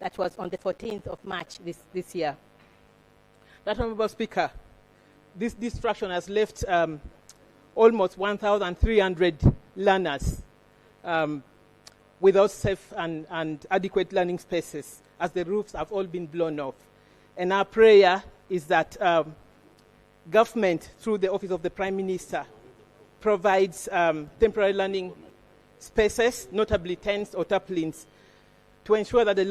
That was on the 14th of March this year. Right Honourable Speaker, this destruction has left almost 1,300 learners without safe and adequate learning spaces, as the roofs have all been blown off. And our prayer is that government, through the Office of the Prime Minister, provides temporary learning spaces, notably tents or tarpaulins, to ensure that the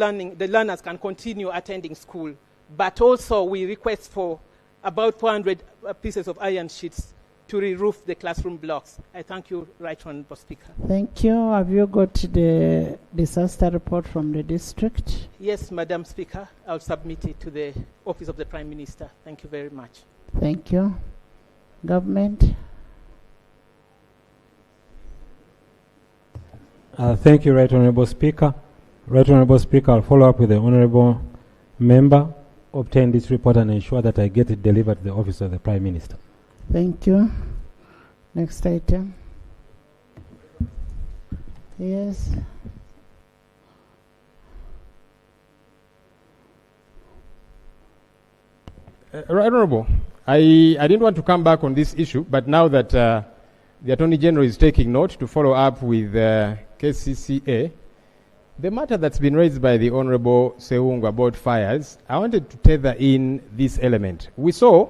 learners can continue attending school. But also we request for about 400 pieces of iron sheets to re-roof the classroom blocks. I thank you, Right Honourable Speaker. Thank you. Have you got the disaster report from the district? Yes, Madam Speaker. I'll submit it to the Office of the Prime Minister. Thank you very much. Thank you. Government? Thank you, Right Honourable Speaker. Right Honourable Speaker, I'll follow up with the Honourable Member, obtain this report and ensure that I get it delivered to the Office of the Prime Minister. Thank you. Next item. Yes. Right Honourable, I didn't want to come back on this issue, but now that the Attorney General is taking note to follow up with KCCA, the matter that's been raised by the Honourable Seungu about fires, I wanted to tether in this element. We saw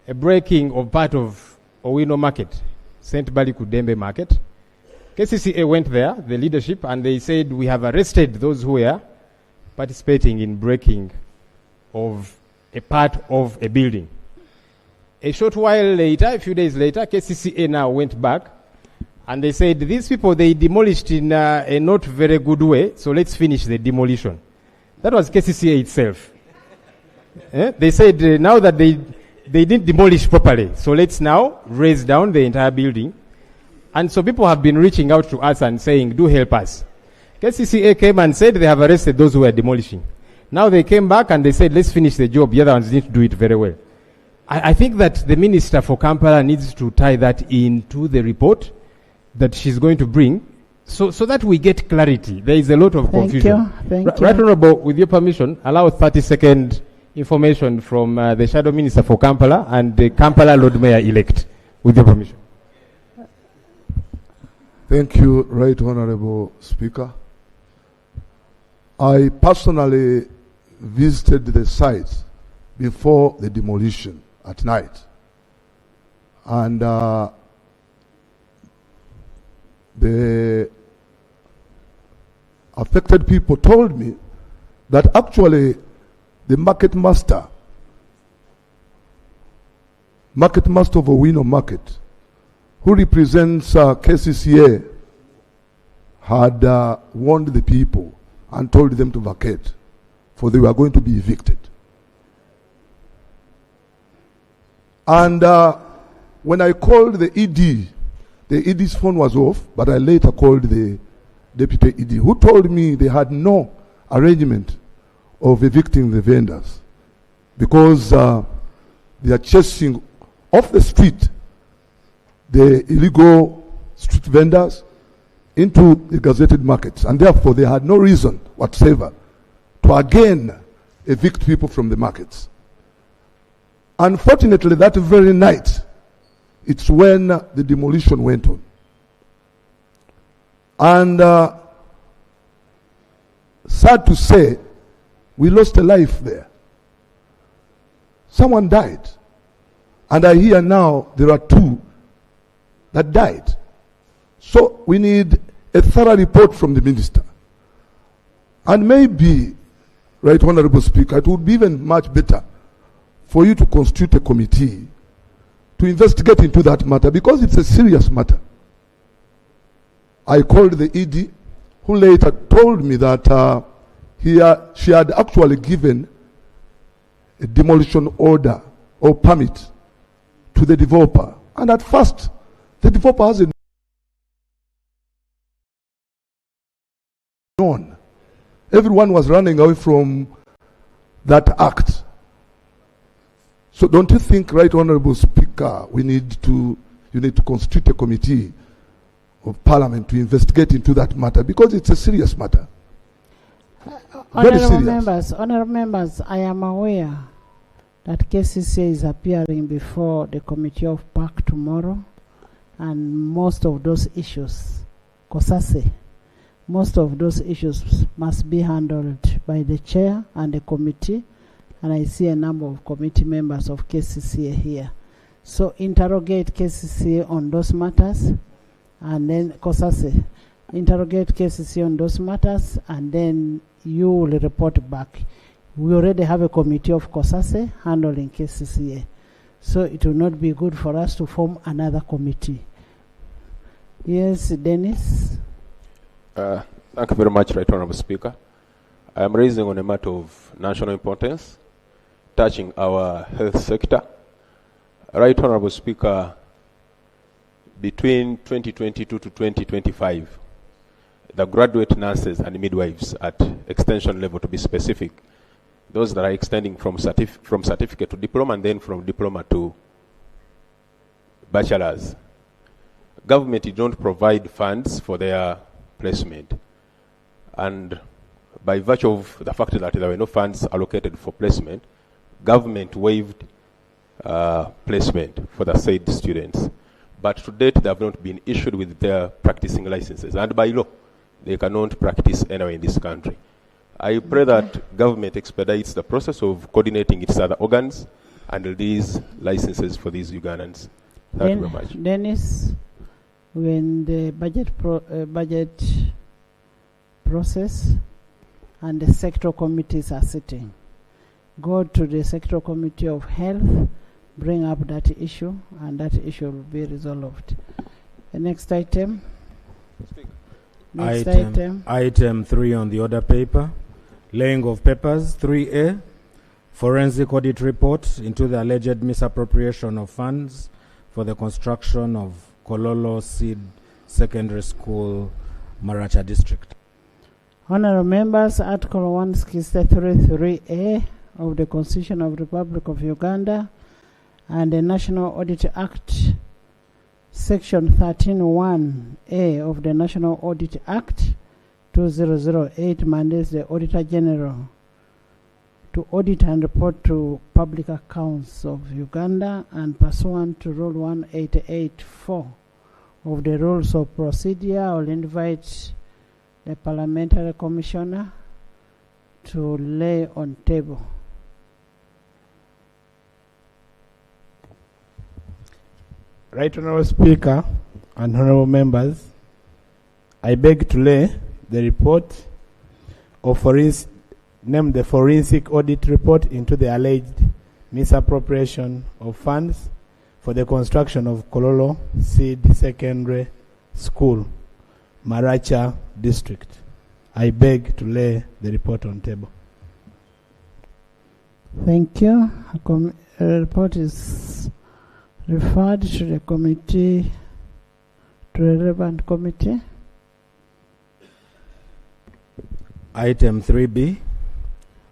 a breaking of part of Owino Market, St. Bali Kudembe Market. KCCA went there, the leadership, and they said we have arrested those who were participating in breaking of a part of a building. A short while later, a few days later, KCCA now went back and they said these people, they demolished in a not very good way, so let's finish the demolition. That was KCCA itself. They said now that they didn't demolish properly, so let's now raise down the entire building. And so people have been reaching out to us and saying, do help us. KCCA came and said they have arrested those who were demolishing. Now they came back and they said, let's finish the job. The other ones need to do it very well. I think that the Minister for Kampala needs to tie that into the report that she's going to bring, so that we get clarity. There is a lot of confusion. Thank you. Right Honourable, with your permission, allow 30-second information from the Shadow Minister for Kampala and the Kampala Lord Mayor-elect, with your permission. Thank you, Right Honourable Speaker. I personally visited the site before the demolition at night. And the affected people told me that actually the market master of Owino Market, who represents KCCA, had warned the people and told them to vacate, for they were going to be evicted. And when I called the ED ED's phone was off, but I later called the deputy ED, who told me they had no arrangement of evicting the vendors because they are chasing off the street the illegal street vendors into the gazetted markets, and therefore they had no reason whatsoever to again evict people from the markets. Unfortunately, that very night, it's when the demolition went on. And sad to say, we lost a life there. Someone died. And I hear now there are 2 that died. So we need a thorough report from the minister. And maybe, Right Honourable Speaker, it would be even much better for you to constitute a committee to investigate into that matter, because it's a serious matter. I called the ED, who later told me that she had actually given a demolition order or permit to the developer. And at first, the developer hasn't known. Everyone was running away from that act. So don't you think, Right Honourable Speaker, you need to constitute a committee of Parliament to investigate into that matter, because it's a serious matter. Very serious. Honorable members, I am aware that KCCA is appearing before the Committee of PAC tomorrow, and most of those issues, COSASE, most of those issues must be handled by the chair and the committee, and I see a number of committee members of KCCA here. So interrogate KCCA on those matters, and then COSASE, interrogate KCCA on those matters, and then you will report back. We already have a committee of COSASE handling KCCA, so it will not be good for us to form another committee. Yes, Dennis? Thank you very much, Right Honourable Speaker. I am raising on a matter of national importance touching our health sector. Right Honourable Speaker, between 2022 to 2025, the graduate nurses and midwives at extension level, to be specific, those that are extending from certificate to diploma and then from diploma to bachelor's, government don't provide funds for their placement. And by virtue of the fact that there were no funds allocated for placement, government waived placement for the said students. But to date, they have not been issued with their practicing licenses. And by law, they cannot practice anywhere in this country. I pray that government expedites the process of coordinating its other organs and release licenses for these Ugandans. Thank you very much. Dennis, when the budget process and the sector committees are sitting, go to the sector committee of health, bring up that issue, and that issue will be resolved. The next item. Next item. Item 3 on the order paper. Laying of papers. 3A. Forensic audit report into the alleged misappropriation of funds for the construction of Kololo Seed Secondary School, Maracha District. Honourable members, Article 163(3)(a) of the Constitution of the Republic of Uganda and the National Audit Act, Section 13(1)(a) of the National Audit Act 2008 mandates the Auditor General to audit and report to public accounts of Uganda, and pursuant to Rule 188(4) of the Rules of Procedure, I will invite the Parliamentary Commissioner to lay on table. Right Honourable Speaker and Honourable Members, I beg to lay the report of named the Forensic Audit Report into the alleged misappropriation of funds for the construction of Kololo Seed Secondary School, Maracha District. I beg to lay the report on table. Thank you. A report is referred to the committee, to the relevant committee. Item 3B.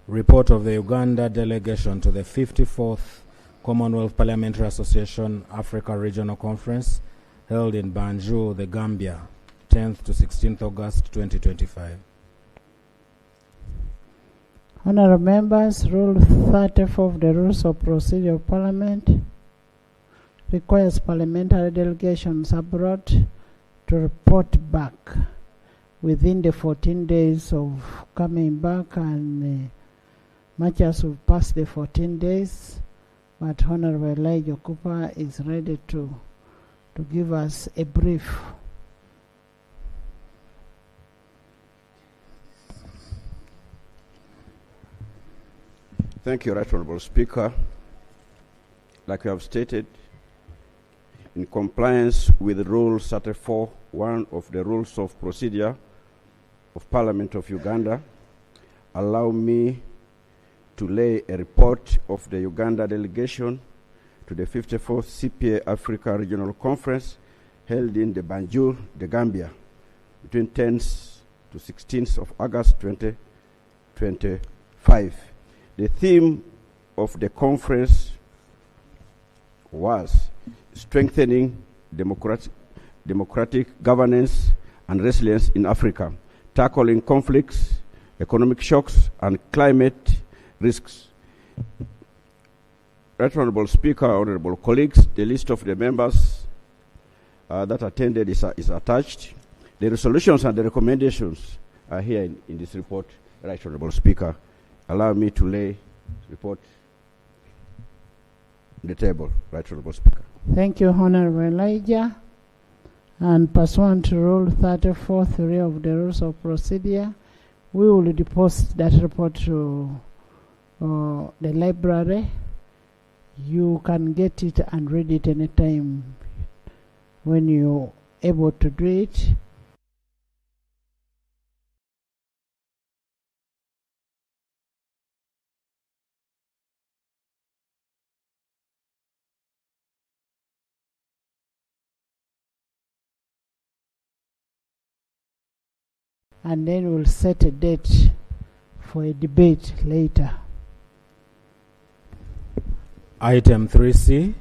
Report of the Uganda delegation to the 54th Commonwealth Parliamentary Association Africa Regional Conference held in Banjul, the Gambia, 10th to 16th August 2025. Honourable members, Rule 34 of the Rules of Procedure of Parliament requires parliamentary delegations abroad to report back within the 14 days of coming back, and much as we've passed the 14 days, but Honourable Elijah Cooper is ready to give us a brief. Thank you, Right Honourable Speaker. Like you have stated, in compliance with Rule 34(1) of the Rules of Procedure of Parliament of Uganda, allow me to lay a report of the Uganda delegation to the 54th CPA Africa Regional Conference held in the Banjul, the Gambia, between 10th to 16th of August 2025. The theme of the conference was strengthening democratic governance and resilience in Africa, tackling conflicts, economic shocks, and climate risks. Right Honorable Speaker, honorable colleagues, the list of the members that attended is attached. The resolutions and the recommendations are here in this report. Right Honorable Speaker, allow me to lay report on the table. Right Honorable Speaker. Thank you, Honorable Elijah. And pursuant to Rule 34(3) of the Rules of Procedure, we will deposit that report to the library. You can get it and read it anytime when you're able to do it. And then we'll set a date for a debate later. Item 3C,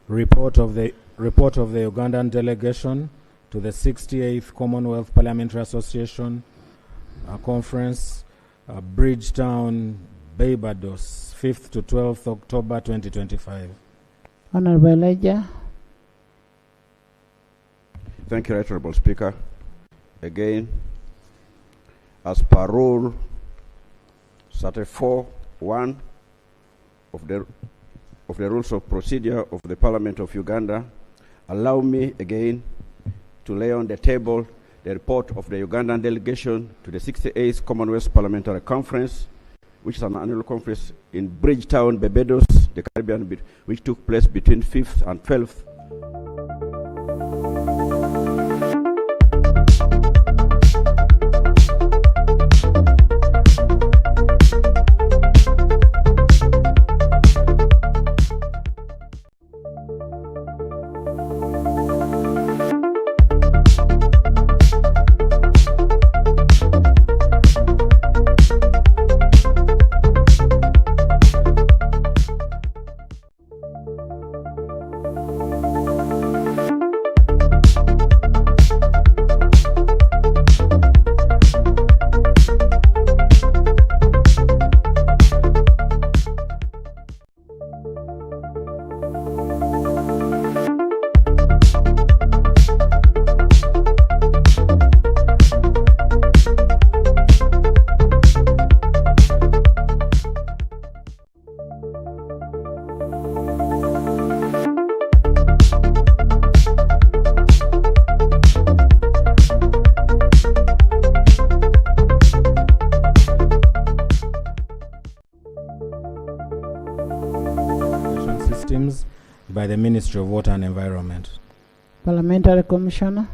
report of the Ugandan delegation to the 68th Commonwealth Parliamentary Association Conference, Bridgetown, Barbados, 5th to 12th October 2025. Honorable Elijah. Thank you, Right Honorable Speaker. Again, as per Rule 34(1) of the Rules of Procedure of the Parliament of Uganda, allow me again to lay on the table the report of the Ugandan delegation to the 68th Commonwealth Parliamentary Conference, which is an annual conference in Bridgetown, Barbados, the Caribbean, which took place between 5th and 12th. By the Ministry of Water and Environment. Parliamentary Commissioner.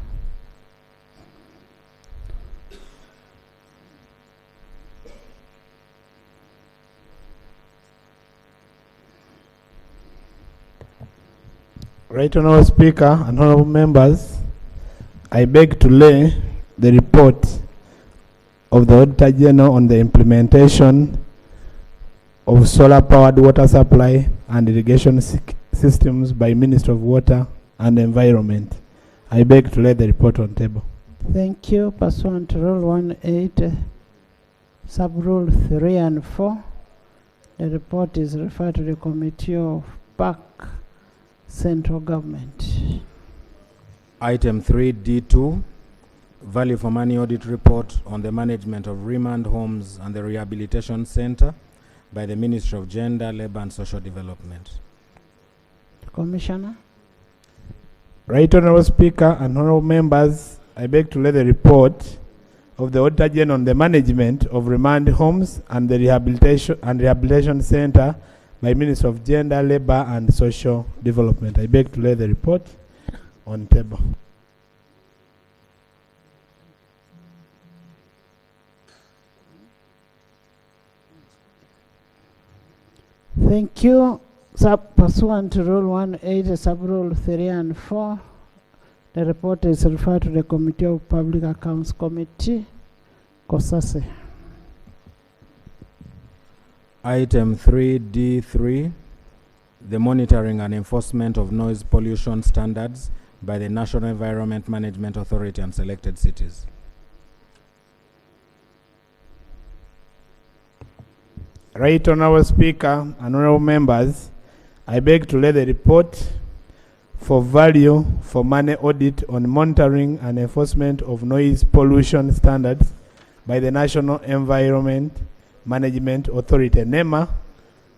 Right Honorable Speaker and honorable members, I beg to lay the report of the Auditor General on the implementation of solar-powered water supply and irrigation systems by Minister of Water and Environment. I beg to lay the report on table. Thank you. Pursuant to Rule 18, Sub-Rule 3 and 4, the report is referred to the Committee of Park Central Government. Item 3D2, Value for Money Audit Report on the Management of Remand Homes and the Rehabilitation Center by the Ministry of Gender, Labour and Social Development. Commissioner. Right Honorable Speaker and honorable members, I beg to lay the report of the Auditor General on the management of remand homes and the rehabilitation center by Ministry of Gender, Labour and Social Development. I beg to lay the report on table. Thank you. Pursuant to Rule 18, Sub-Rule 3 and 4, the report is referred to the Committee of Public Accounts Committee, COSASE. Item 3D3, the monitoring and enforcement of noise pollution standards by the National Environment Management Authority and selected cities. Right Honourable Speaker and honourable members, I beg to lay the report for value for money audit on monitoring and enforcement of noise pollution standards by the National Environment Management Authority, NEMA,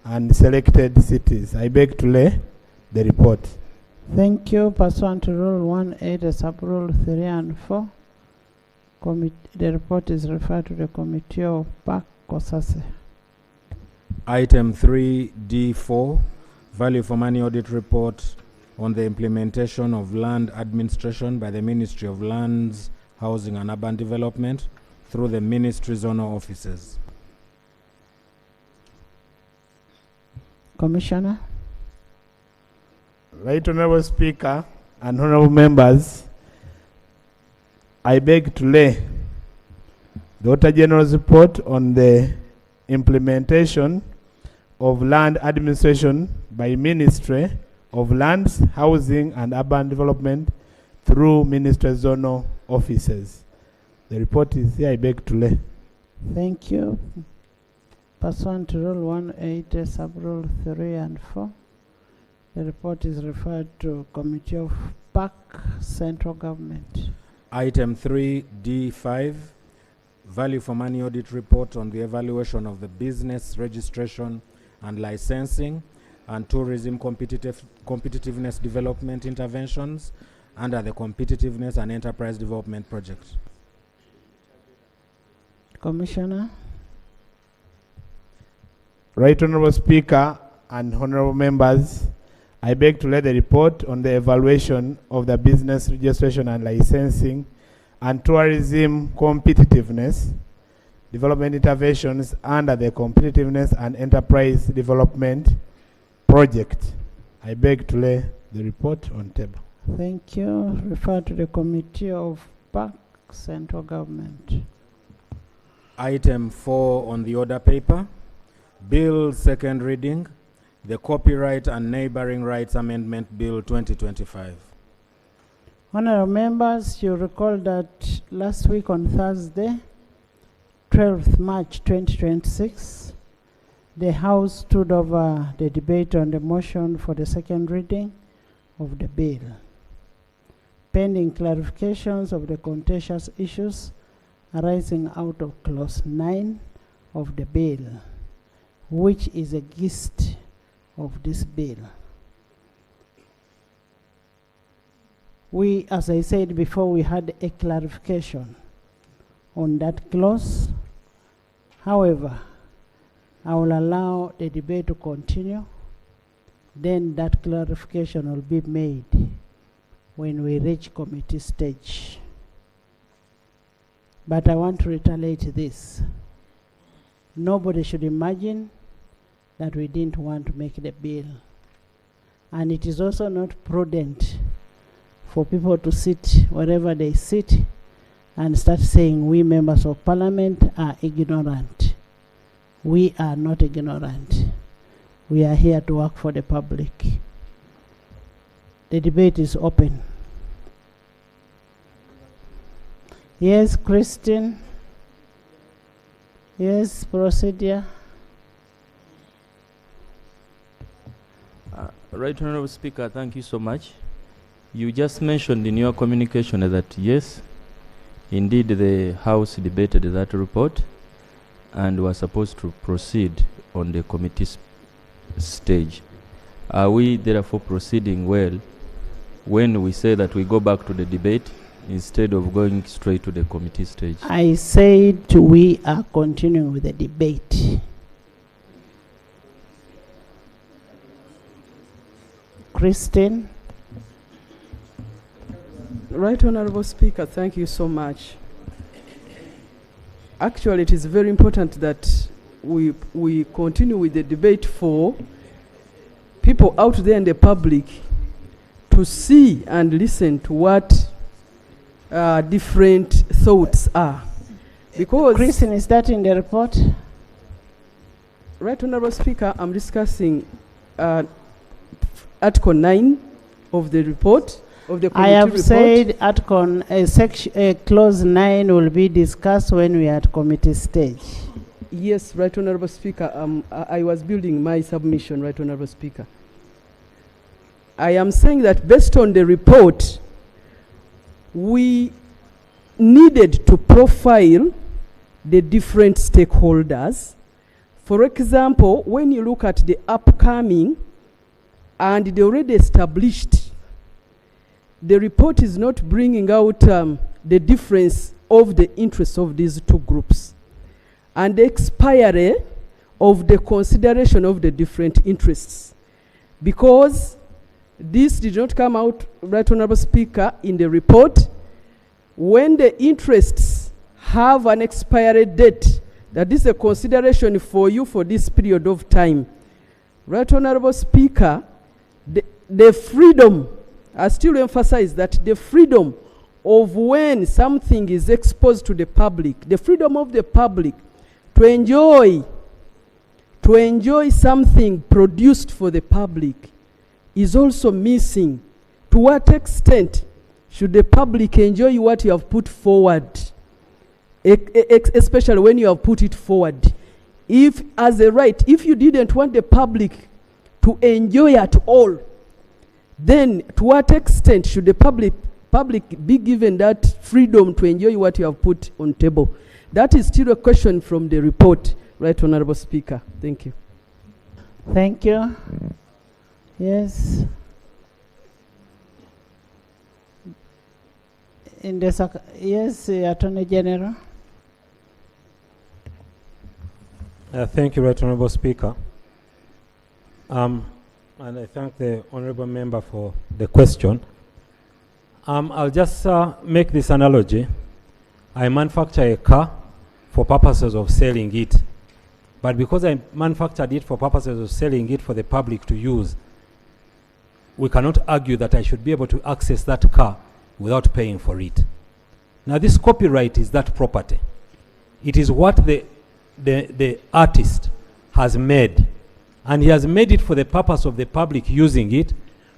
and selected cities. I beg to lay the report. Thank you. Pursuant to Rule 1A, Sub-Rule 3 and 4, the report is referred to the Committee of Park, Kosase. Item 3D4, value for money audit report on the implementation of land administration by the Ministry of Lands, Housing and Urban Development through the Ministry zonal offices. Commissioner. Right Honourable Speaker and honourable members, I beg to lay the Auditor General's report on the implementation of land administration by Ministry of Lands, Housing and Urban Development through Ministry zonal offices. The report is here. I beg to lay. Thank you. Pursuant to Rule 1A, Sub-Rule 3 and 4, the report is referred to Committee of Park, Central Government. Item 3D5, value for money audit report on the evaluation of the business registration and licensing and tourism competitiveness development interventions under the Competitiveness and Enterprise Development Project. Commissioner. Right Honourable Speaker and honourable members, I beg to lay the report on the evaluation of the business registration and licensing and tourism competitiveness development interventions under the Competitiveness and Enterprise Development Project. I beg to lay the report on table. Thank you. Refer to the Committee of Park, Central Government. Item 4 on the order paper, Bill second reading, the Copyright and Neighboring Rights Amendment Bill 2025. Honourable members, you recall that last week on Thursday, 12th March 2026, the House stood over the debate on the motion for the second reading of the bill, pending clarifications of the contentious issues arising out of Clause 9 of the bill, which is a gist of this bill. We, as I said before, we had a clarification on that clause. However, I will allow the debate to continue. Then that clarification will be made when we reach committee stage. But I want to reiterate this. Nobody should imagine that we didn't want to make the bill. And it is also not prudent for people to sit wherever they sit and start saying we members of parliament are ignorant. We are not ignorant. We are here to work for the public. The debate is open. Yes, Christine. Yes, procedure. Right Honourable Speaker, thank you so much. You just mentioned in your communication that yes, indeed the House debated that report and was supposed to proceed on the committee stage. Are we therefore proceeding well when we say that we go back to the debate instead of going straight to the committee stage? I said we are continuing with the debate. Christine. Right Honourable Speaker, thank you so much. Actually, it is very important that we continue with the debate for people out there in the public to see and listen to what different thoughts are. Because Christine, is that in the report? Right Honourable Speaker, I'm discussing Article 9 of the report of the committee I have report. said Article Clause 9 will be discussed when we are at committee stage. Yes, Right Honourable Speaker. I was building my submission, Right Honourable Speaker. I am saying that based on the report, we needed to profile the different stakeholders. For example, when you look at the upcoming and the already established, the report is not bringing out the difference of the interests of these two groups and the expiry of the consideration of the different interests. Because this did not come out, Right Honourable Speaker, in the report. When the interests have an expiry date, that is a consideration for you for this period of time. Right Honourable Speaker, the freedom, I still emphasize that the freedom of when something is exposed to the public, the freedom of the public to enjoy something produced for the public is also missing. To what extent should the public enjoy what you have put forward, especially when you have put it forward? If, as a right, if you didn't want the public to enjoy at all, then to what extent should the public be given that freedom to enjoy what you have put on table? That is still a question from the report, Right Honourable Speaker. Thank you. Thank you. Yes. Yes, Attorney General. Thank you, Right Honourable Speaker. And I thank the Honourable Member for the question. I'll just make this analogy. I manufacture a car for purposes of selling it. But because I manufactured it for purposes of selling it for the public to use, we cannot argue that I should be able to access that car without paying for it. Now, this copyright is that property. It is what the artist has made. And he has made it for the purpose of the public using it,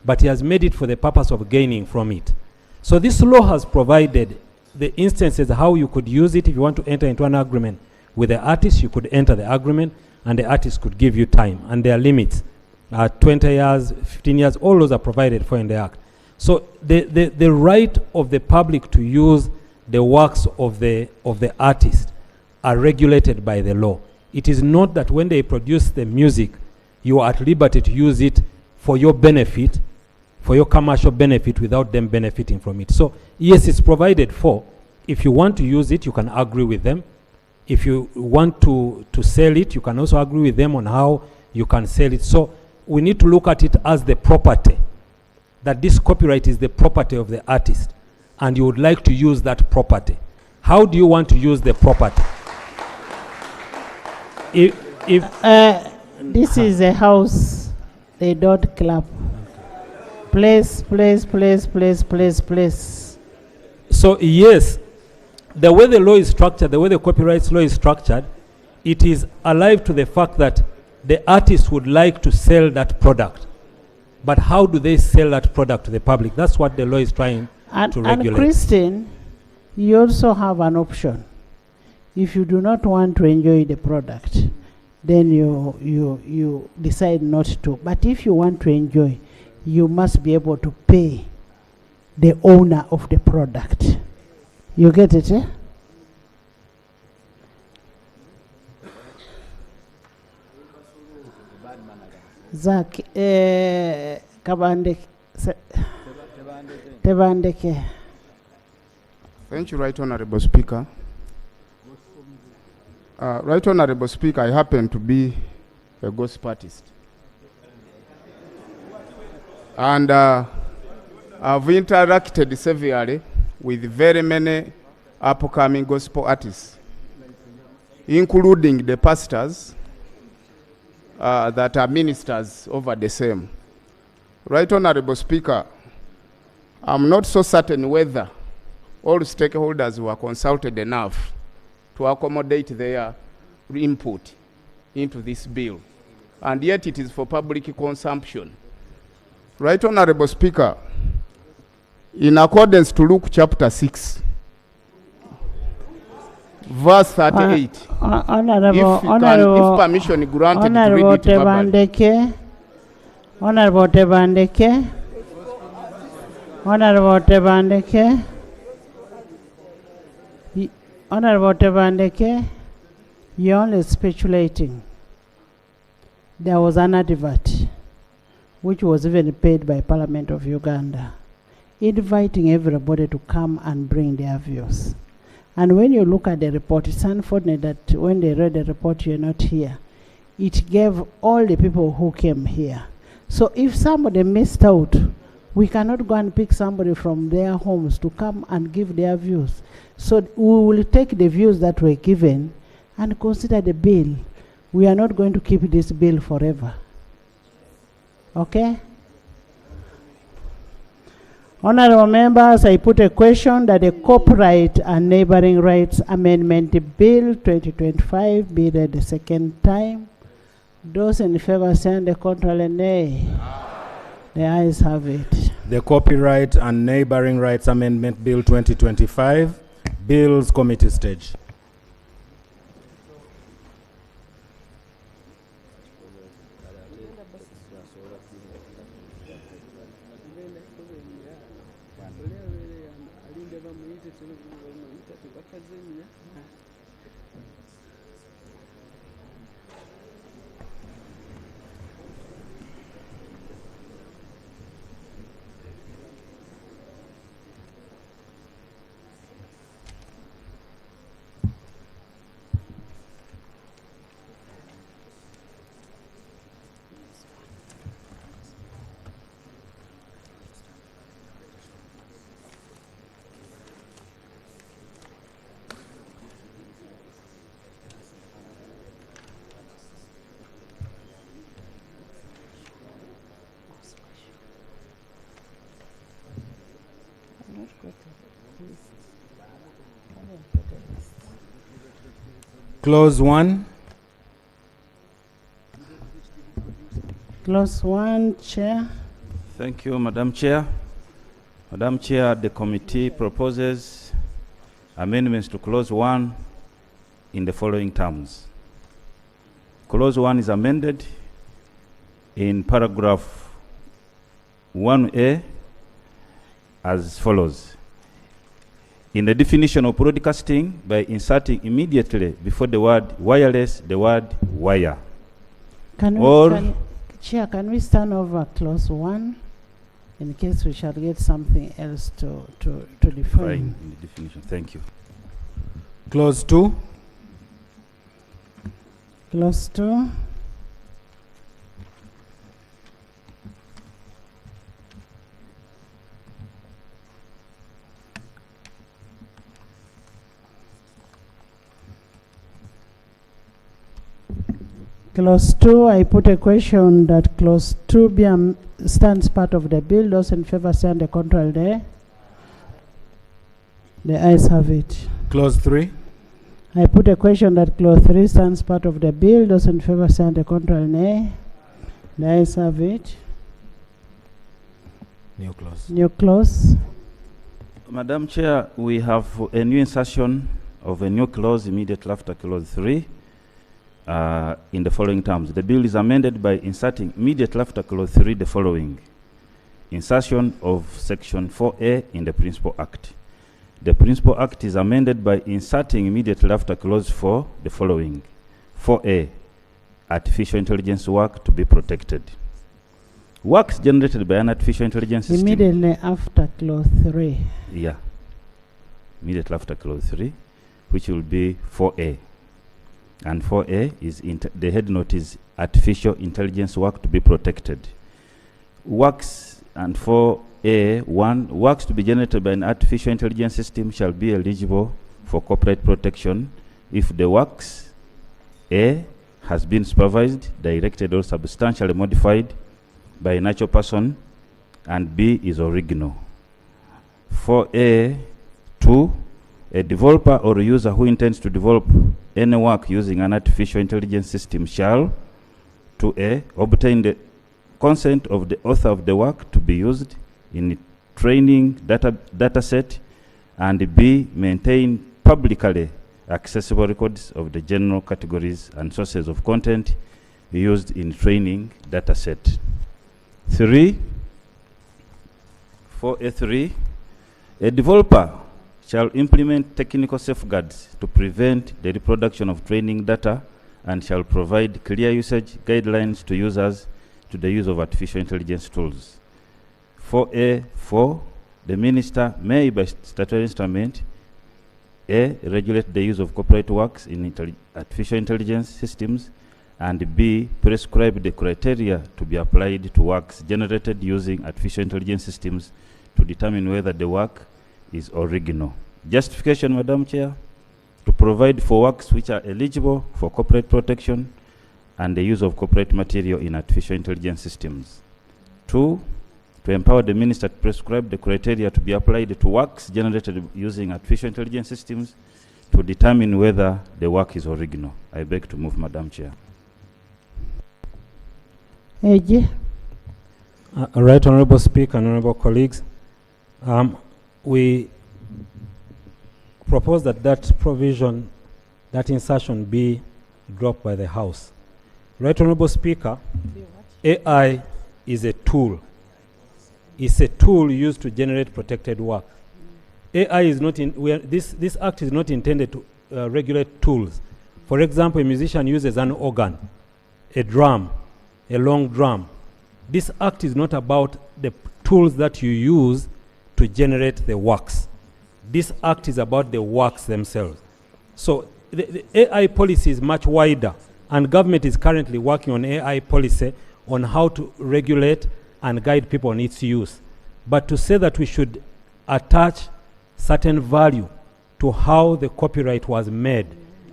but he has made it for the purpose of gaining from it. So this law has provided the instances how you could use it. If you want to enter into an agreement with the artist, you could enter the agreement and the artist could give you time. And there are limits. 20 years, 15 years, all those are provided for in the Act. So the right of the public to use the works of the artist are regulated by the law. It is not that when they produce the music, you are at liberty to use it for your benefit, for your commercial benefit, without them benefiting from it. So yes, it's provided for. If you want to use it, you can agree with them. If you want to sell it, you can also agree with them on how you can sell it. So we need to look at it as the property, that this copyright is the property of the artist, and you would like to use that property. How do you want to use the property? This is a house. They don't clap. Please. So yes, the way the law is structured, the way the copyright law is structured, it is alive to the fact that the artist would like to sell that product. But how do they sell that product to the public? That's what the law is trying to regulate. And Christine, you also have an option. If you do not want to enjoy the product, then you decide not to. But if you want to enjoy, you must be able to pay the owner of the product. You get it, eh? Zach, Kabandeke. Tebandeke. Thank you, Right Honourable Speaker. Right Honourable Speaker, I happen to be a gospel artist. And I've interacted severely with very many upcoming gospel artists, including the pastors that are ministers over the same. Right Honourable Speaker, I'm not so certain whether all stakeholders were consulted enough to accommodate their input into this bill, and yet it is for public consumption. Right Honourable Speaker, in accordance to Luke chapter 6, verse 38. If permission granted to read it verbally. Honorable Tebandeke. Honorable Tebandeke. Honorable Tebandeke, you're only speculating. There was an advert, which was even paid by Parliament of Uganda, inviting everybody to come and bring their views. And when you look at the report, it's unfortunate that when they read the report, you're not here. It gave all the people who came here. So if somebody missed out, we cannot go and pick somebody from their homes to come and give their views. So we will take the views that were given and consider the bill. We are not going to keep this bill forever. Okay? Honorable members, I put a question that the Copyright and Neighboring Rights Amendment Bill 2025 be read the second time. Those in favor send the contrary nay. The ayes have it. The Copyright and Neighboring Rights Amendment Bill 2025, Bills Committee stage. Clause 1. Clause 1, Chair. Thank you, Madam Chair. Madam Chair, the committee proposes amendments to Clause 1 in the following terms. Clause 1 is amended in paragraph 1A as follows. In the definition of broadcasting, by inserting immediately before the word wireless, the word wire. Chair, can we stand over Clause 1 in case we shall get something else to define? Fine, in the definition. Thank you. Clause 2. Clause 2. Clause 2, I put a question that Clause 2 stands part of the bill. Those in favor stand the contrary there. The ayes have it. Clause 3. I put a question that Clause 3 stands part of the bill. Those in favor stand the contrary nay. The ayes have it. New clause. New clause. Madam Chair, we have a new insertion of a new clause immediately after Clause 3. In the following terms. The bill is amended by inserting immediately after Clause 3 the following. Insertion of Section 4A in the Principal Act. The Principal Act is amended by inserting immediately after Clause 4 the following. 4A, artificial intelligence work to be protected. Works generated by an artificial intelligence system. Immediately after Clause 3. Yeah. Immediately after Clause 3, which will be 4A. And 4A is the head note is artificial intelligence work to be protected. Works and 4A1 works to be generated by an artificial intelligence system shall be eligible for copyright protection if the works A has been supervised, directed, or substantially modified by a natural person, and B is original. 4A2, a developer or a user who intends to develop any work using an artificial intelligence system shall, 2A, obtain the consent of the author of the work to be used in training data set, and B, maintain publicly accessible records of the general categories and sources of content used in training data set. 4A3, a developer shall implement technical safeguards to prevent the reproduction of training data and shall provide clear usage guidelines to users to the use of artificial intelligence tools. 4A4, the minister may, by statutory instrument, A, regulate the use of copyright works in artificial intelligence systems, and B, prescribe the criteria to be applied to works generated using artificial intelligence systems to determine whether the work is original. Justification, Madam Chair, to provide for works which are eligible for copyright protection and the use of copyright material in artificial intelligence systems. 2, to empower the minister to prescribe the criteria to be applied to works generated using artificial intelligence systems to determine whether the work is original. I beg to move, Madam Chair. AG. Right, Honorable Speaker and Honorable colleagues, we propose that that provision, that insertion be dropped by the House. Right, Honorable Speaker, AI is a tool. It's a tool used to generate protected work. AI is not in, this act is not intended to regulate tools. For example, a musician uses an organ, a drum, a long drum. This act is not about the tools that you use to generate the works. This act is about the works themselves. So the AI policy is much wider, and government is currently working on AI policy on how to regulate and guide people on its use. But to say that we should attach certain value to how the copyright was made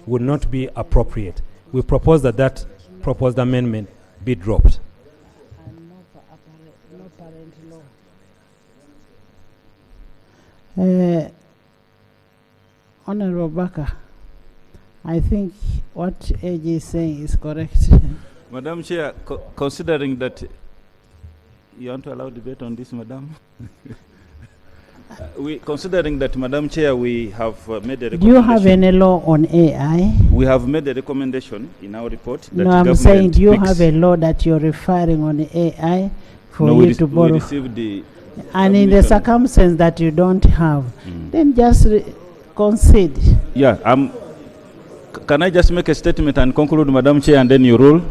would not be appropriate. We propose that that proposed amendment be dropped. Honorable Baka, I think what AG is saying is correct. Madam Chair, considering that you want to allow debate on this, Madam? Considering that, Madam Chair, we have made a recommendation. Do you have any law on AI? We have made a recommendation in our report. That no, I'm saying, do you have a law that you're referring on AI for you to borrow? We received the and in the circumstance that you don't have, then just concede. Yeah, can I just make a statement and conclude, Madam Chair, and then you rule?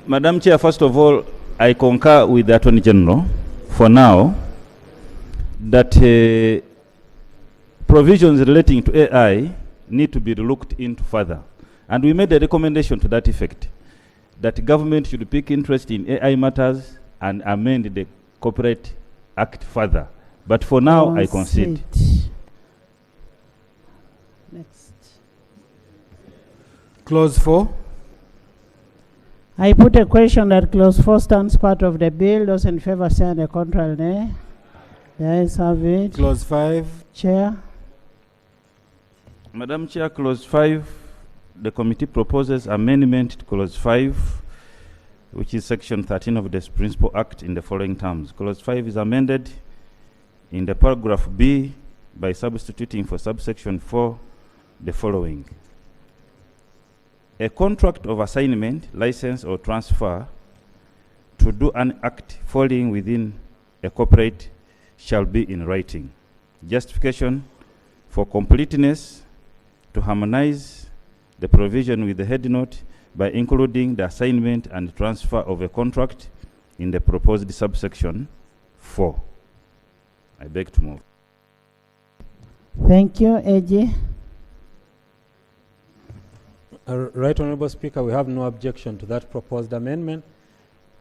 Madam Chair, first of all, I concur with the Attorney General for now that provisions relating to AI need to be looked into further. And we made a recommendation to that effect, that government should pick interest in AI matters and amend the Copyright Act further. But for now, I concede. Next. Clause 4. I put a question that clause 4 stands part of the bill. Those in favor say and the contrary nay. The ayes have it. Clause 5. Chair. Madam Chair, clause 5, the committee proposes amendment to clause 5, which is section 13 of this Principal Act in the following terms. Clause 5 is amended in the paragraph B by substituting for subsection 4 the following. A contract of assignment, license, or transfer to do an act falling within a copyright shall be in writing. Justification: for completeness, to harmonize the provision with the head note by including the assignment and transfer of a contract in the proposed subsection 4. I beg to move. Thank you, AG. Right, Honorable Speaker, we have no objection to that proposed amendment.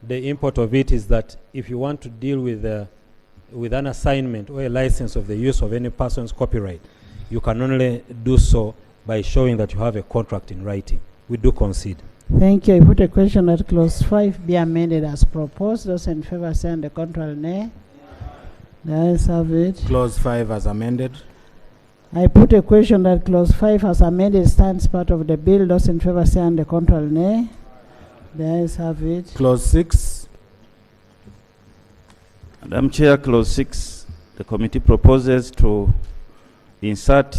The import of it is that if you want to deal with an assignment or a license of the use of any person's copyright, you can only do so by showing that you have a contract in writing. We do concede. Thank you. I put a question that clause 5 be amended as proposed. Those in favor say and the contrary nay. The ayes have it. Clause 5 as amended. I put a question that clause 5 as amended stands part of the bill. Those in favor say and the contrary nay. The ayes have it. Clause 6. Madam Chair, clause 6, the committee proposes to insert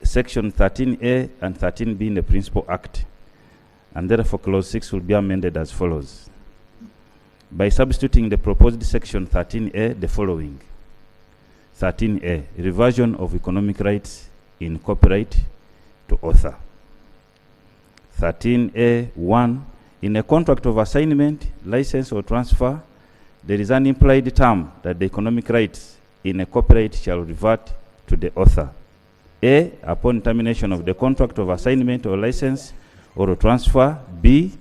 section 13A and 13B in the Principal Act, and therefore clause 6 will be amended as follows. By substituting the proposed section 13A, the following. 13A, reversion of economic rights in copyright to author. 13A1, in a contract of assignment, license or transfer, there is an implied term that the economic rights in a copyright shall revert to the author. A, upon termination of the contract of assignment or license or transfer. B,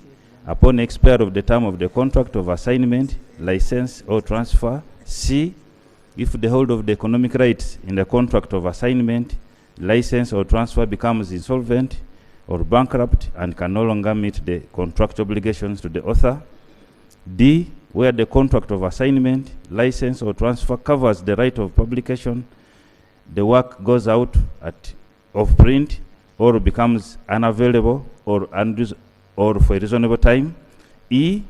upon expiry of the term of the contract of assignment, license or transfer. C, if the hold of the economic rights in the contract of assignment, license or transfer becomes insolvent or bankrupt and can no longer meet the contract obligations to the author. D, where the contract of assignment, license or transfer covers the right of publication, the work goes out of print or becomes unavailable or for a reasonable time. E,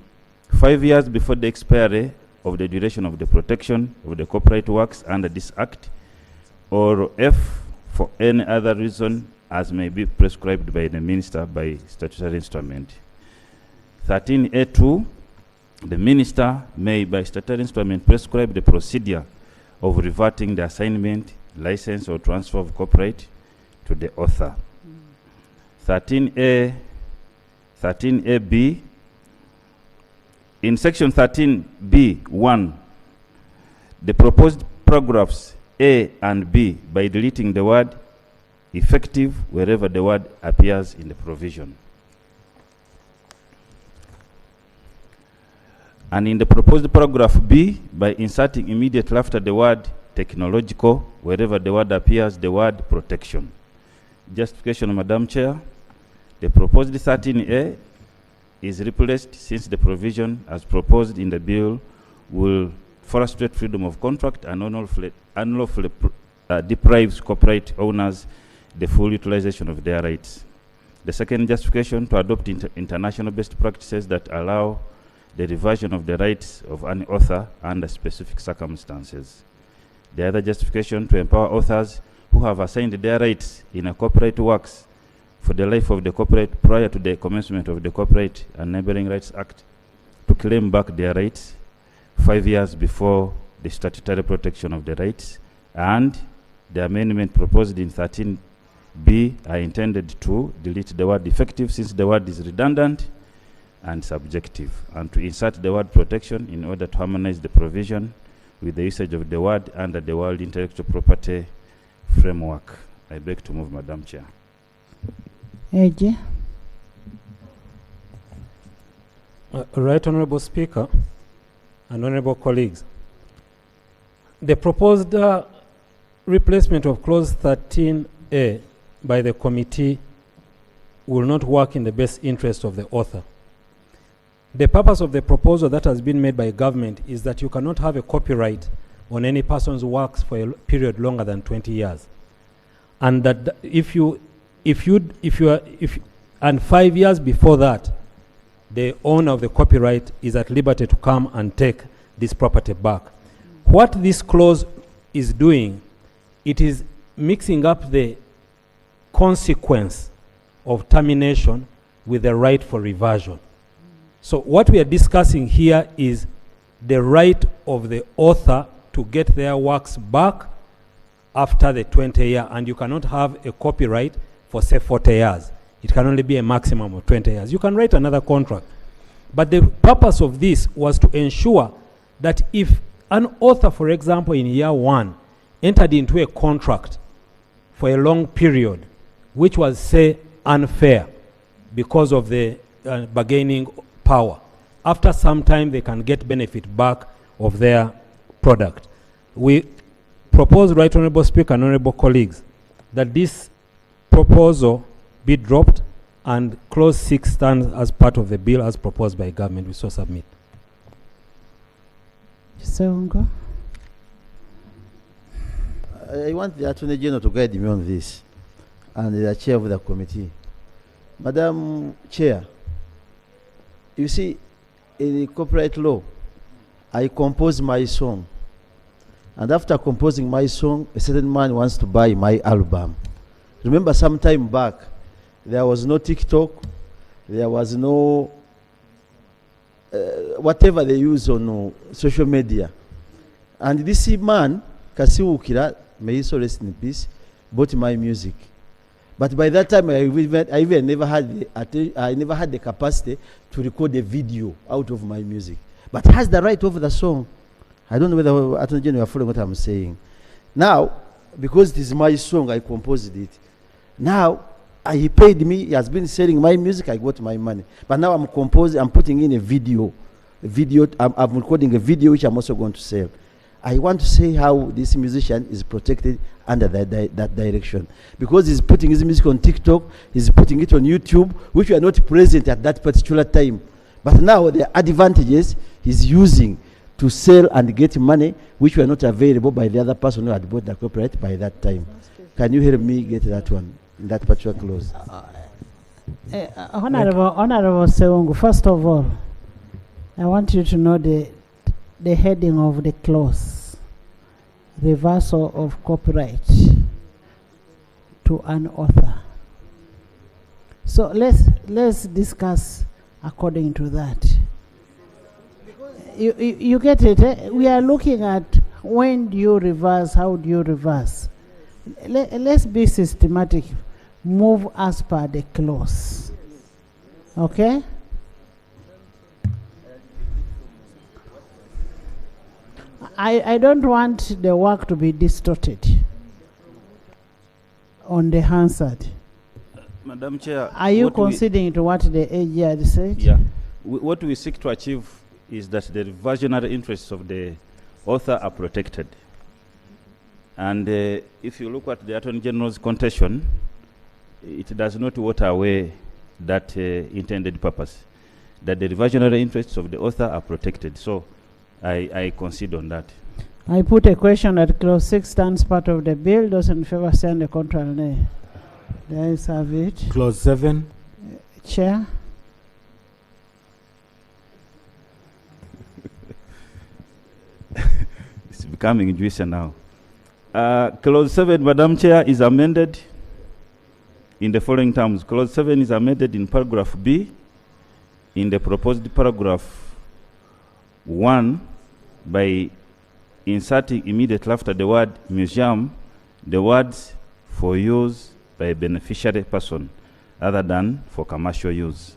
5 years before the expiry of the duration of the protection of the copyright works under this act. Or F, for any other reason as may be prescribed by the minister by statutory instrument. 13A2, the minister may by statutory instrument prescribe the procedure of reverting the assignment, license or transfer of copyright to the author. 13AB, in section 13B1, the proposed paragraphs A and B, by deleting the word effective wherever the word appears in the provision. And in the proposed paragraph B, by inserting immediately after the word technological, wherever the word appears, the word protection. Justification, Madam Chair. The proposed 13A is replaced since the provision as proposed in the bill will frustrate freedom of contract and unlawfully deprives copyright owners the full utilization of their rights. The second justification, to adopt international best practices that allow the reversion of the rights of an author under specific circumstances. The other justification, to empower authors who have assigned their rights in a copyright works for the life of the copyright prior to the commencement of the Copyright and Neighboring Rights Act to claim back their rights 5 years before the statutory protection of the rights. And the amendment proposed in 13B are intended to delete the word effective since the word is redundant and subjective, and to insert the word protection in order to harmonize the provision with the usage of the word under the World Intellectual Property Framework. I beg to move, Madam Chair. AG. Right Honorable Speaker and Honorable colleagues, the proposed replacement of clause 13A by the committee will not work in the best interest of the author. The purpose of the proposal that has been made by government is that you cannot have a copyright on any person's works for a period longer than 20 years. And that and 5 years before that, the owner of the copyright is at liberty to come and take this property back. What this clause is doing, it is mixing up the consequence of termination with the right for reversion. So what we are discussing here is the right of the author to get their works back after the 20 year, and you cannot have a copyright for say 40 years. It can only be a maximum of 20 years. You can write another contract. But the purpose of this was to ensure that if an author, for example, in year 1, entered into a contract for a long period, which was, say, unfair because of the bargaining power, after some time they can get benefit back of their product. We propose, Right Honorable Speaker and Honorable colleagues, that this proposal be dropped and clause 6 stands as part of the bill as proposed by government. We so submit. I want the Attorney General to guide me on this, and the chair of the committee. Madam Chair, you see, in the copyright law, I compose my song, And after composing my song, a certain man wants to buy my album. Remember, some time back, there was no TikTok, there was no whatever they use on social media. And this man, Kasiwukira, may he so rest in peace, bought my music. But by that time, I even never had the capacity to record a video out of my music. But has the right over the song. I don't know whether Attorney General you are following what I'm saying. Now, because it is my song, I composed it. Now, he paid me. He has been selling my music. I got my money. But now I'm composing. I'm putting in a video. I'm recording a video which I'm also going to sell. I want to say how this musician is protected under that direction. Because he's putting his music on TikTok, he's putting it on YouTube, which were not present at that particular time. But now the advantages he's using to sell and get money, which were not available by the other person who had bought the copyright by that time. Can you help me get that one, that particular clause? Honorable Sewongu, first of all, I want you to know the heading of the clause, reversal of copyright to an author. So let's discuss according to that. You get it? Eh? We are looking at when do you reverse, how do you reverse. Let's be systematic. Move as per the clause. Okay? I don't want the work to be distorted on the Hansard. Madam Chair, are you conceding to what the AG had said? Yeah. What we seek to achieve is that the reversionary interests of the author are protected. And if you look at the Attorney General's contention, it does not water away that intended purpose, that the reversionary interests of the author are protected. So I concede on that. I put a question that clause 6 stands part of the bill. Those in favor say the contrary nay. There is have it. Clause 7. Chair. It's becoming juicy now. Clause 7, Madam Chair, is amended in the following terms. Clause 7 is amended in paragraph B in the proposed paragraph 1 by inserting immediately after the word museum the words for use by a beneficiary person other than for commercial use.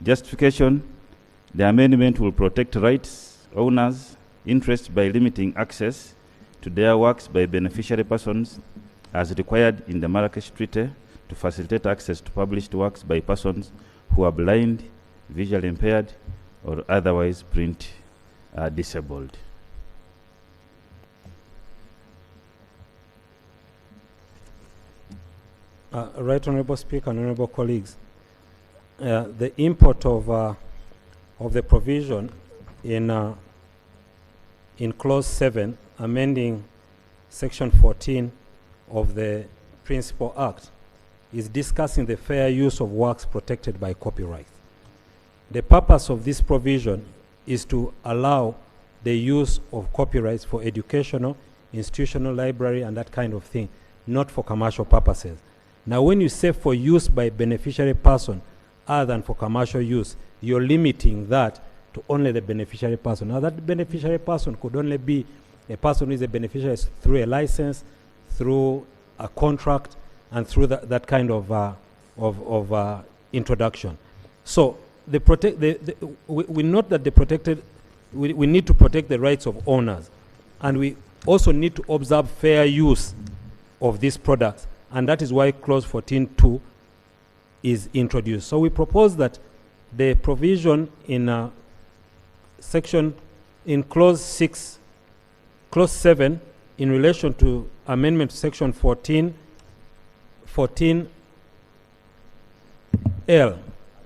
Justification: the amendment will protect rights, owners' interests by limiting access to their works by beneficiary persons as required in the Marrakesh Treaty to facilitate access to published works by persons who are blind, visually impaired, or otherwise print disabled. Right Honourable Speaker and Honourable colleagues, the import of the provision in clause 7 amending section 14 of the Principal Act is discussing the fair use of works protected by copyright. The purpose of this provision is to allow the use of copyrights for educational, institutional, library, and that kind of thing, not for commercial purposes. Now, when you say for use by beneficiary person other than for commercial use, you're limiting that to only the beneficiary person. Now, that beneficiary person could only be a person who is a beneficiary through a license, through a contract, and through that kind of introduction. So, we note that we need to protect the rights of owners, and we also need to observe fair use of these products, and that is why clause 14.2 is introduced. So we propose that the provision in clause 7 in relation to amendment to section 14L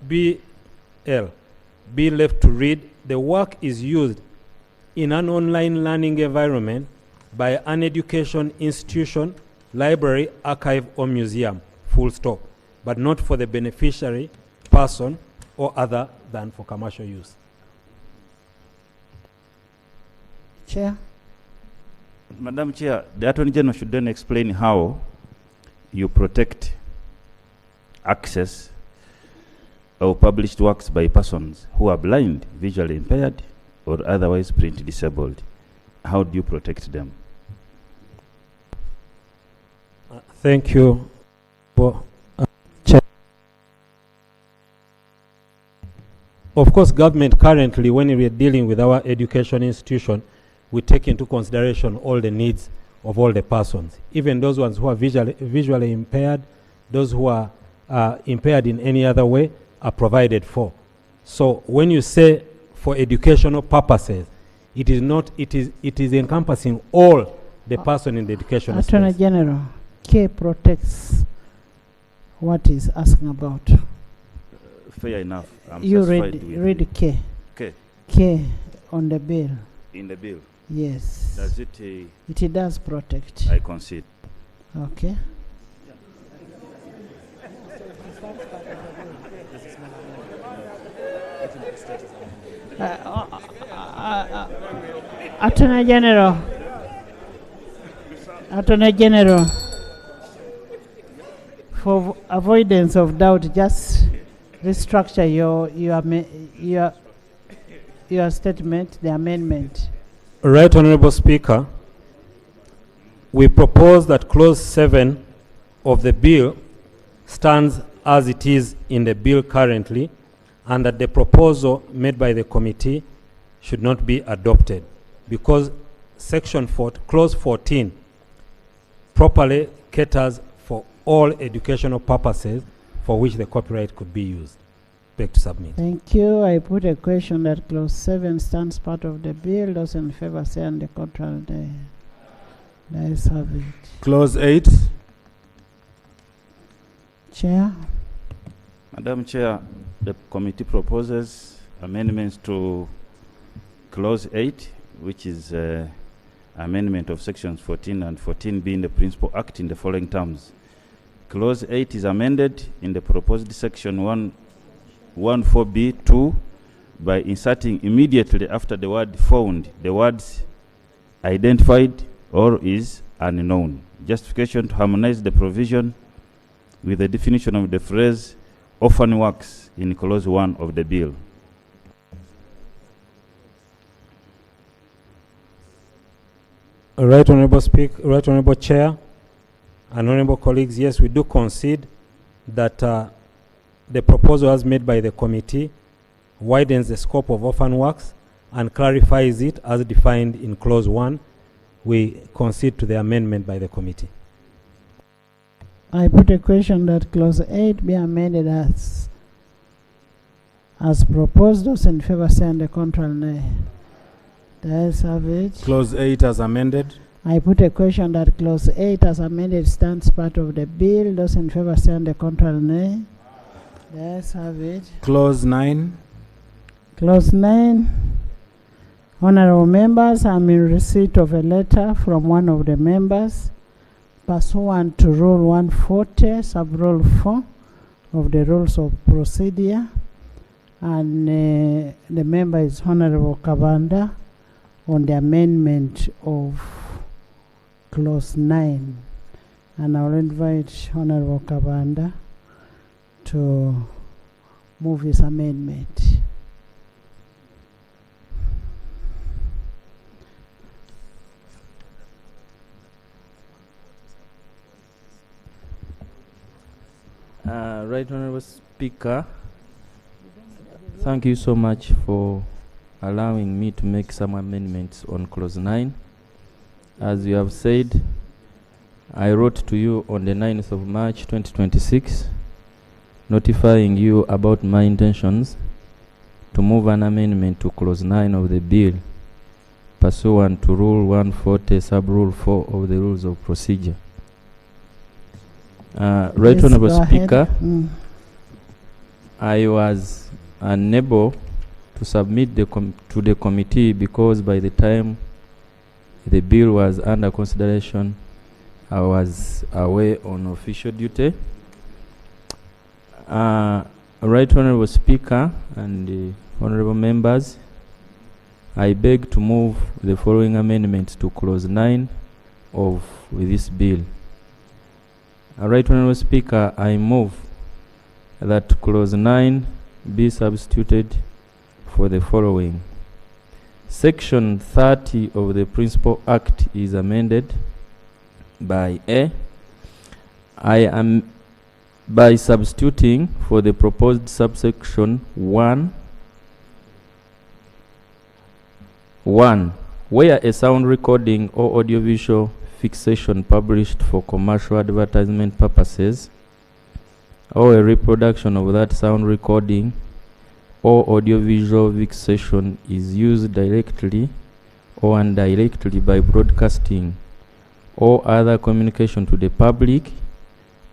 be left to read: the work is used in an online learning environment by an education institution, library, archive, or museum, full stop, but not for the beneficiary person or other than for commercial use. Chair. Madam Chair, the Attorney General should then explain how you protect access of published works by persons who are blind, visually impaired, or otherwise print disabled. How do you protect them? Thank you. Chair. Of course, government currently, when we are dealing with our education institution, we take into consideration all the needs of all the persons, even those ones who are visually impaired, those who are impaired in any other way are provided for. So when you say for educational purposes, it is not, it is encompassing all the person in the educational Attorney space. General, K protects what is asking about. Fair enough. I'm You satisfied read with K. K. K on the bill. In the bill. Yes. Does it? It does protect. I concede. Okay. Attorney General. Attorney General. For avoidance of doubt, just restructure your statement, the amendment. Right, Honorable Speaker, we propose that clause 7 of the bill stands as it is in the bill currently, and that the proposal made by the committee should not be adopted, because section 4, clause 14 properly caters for all educational purposes for which the copyright could be used. Beg to submit. Thank you. I put a question that clause 7 stands part of the bill. Those in favor say on the contrary. The ayes have it. Clause 8. Chair. Madam Chair, the committee proposes amendments to clause 8, which is amendment of sections 14 and 14B in the Principal Act in the following terms. Clause 8 is amended in the proposed section 114B2 by inserting immediately after the word found the words identified or is unknown. Justification to harmonize the provision with the definition of the phrase orphan works in clause 1 of the bill. Right, Honorable Speaker, Right, Honorable Chair, and Honorable colleagues, yes, we do concede that the proposal as made by the committee widens the scope of orphan works and clarifies it as defined in clause 1. We concede to the amendment by the committee. I put a question that clause 8 be amended as proposed. Those in favor say on the contrary, nay. The ayes have it. Clause 8 as amended. I put a question that clause 8 as amended stands part of the bill. Those in favor say on the contrary, nay. The ayes have it. Clause 9. Clause 9. Honorable members, I'm in receipt of a letter from one of the members pursuant to Rule 140, Sub-Rule 4 of the Rules of Procedure, and the member is Honorable Kabanda on the amendment of Clause 9. And I will invite Honorable Kabanda to move his amendment. Right, Honorable Speaker, thank you so much for allowing me to make some amendments on clause 9. As you have said, I wrote to you on the 9th of March 2026, notifying you about my intentions to move an amendment to clause 9 of the bill pursuant to Rule 140, Sub-Rule 4 of the Rules of Procedure. Right, Yes, Honorable go Speaker, ahead. I was unable to submit to the committee because by the time the bill was under consideration, I was away on official duty. Right, Honorable Speaker and honorable members, I beg to move the following amendments to clause 9 of this bill. Right Honourable Speaker, I move that clause 9 be substituted for the following. Section 30 of the Principal Act is amended by A. I am by substituting for the proposed subsection 1, where a sound recording or audiovisual fixation published for commercial advertisement purposes, or a reproduction of that sound recording or audiovisual fixation is used directly or indirectly by broadcasting or other communication to the public,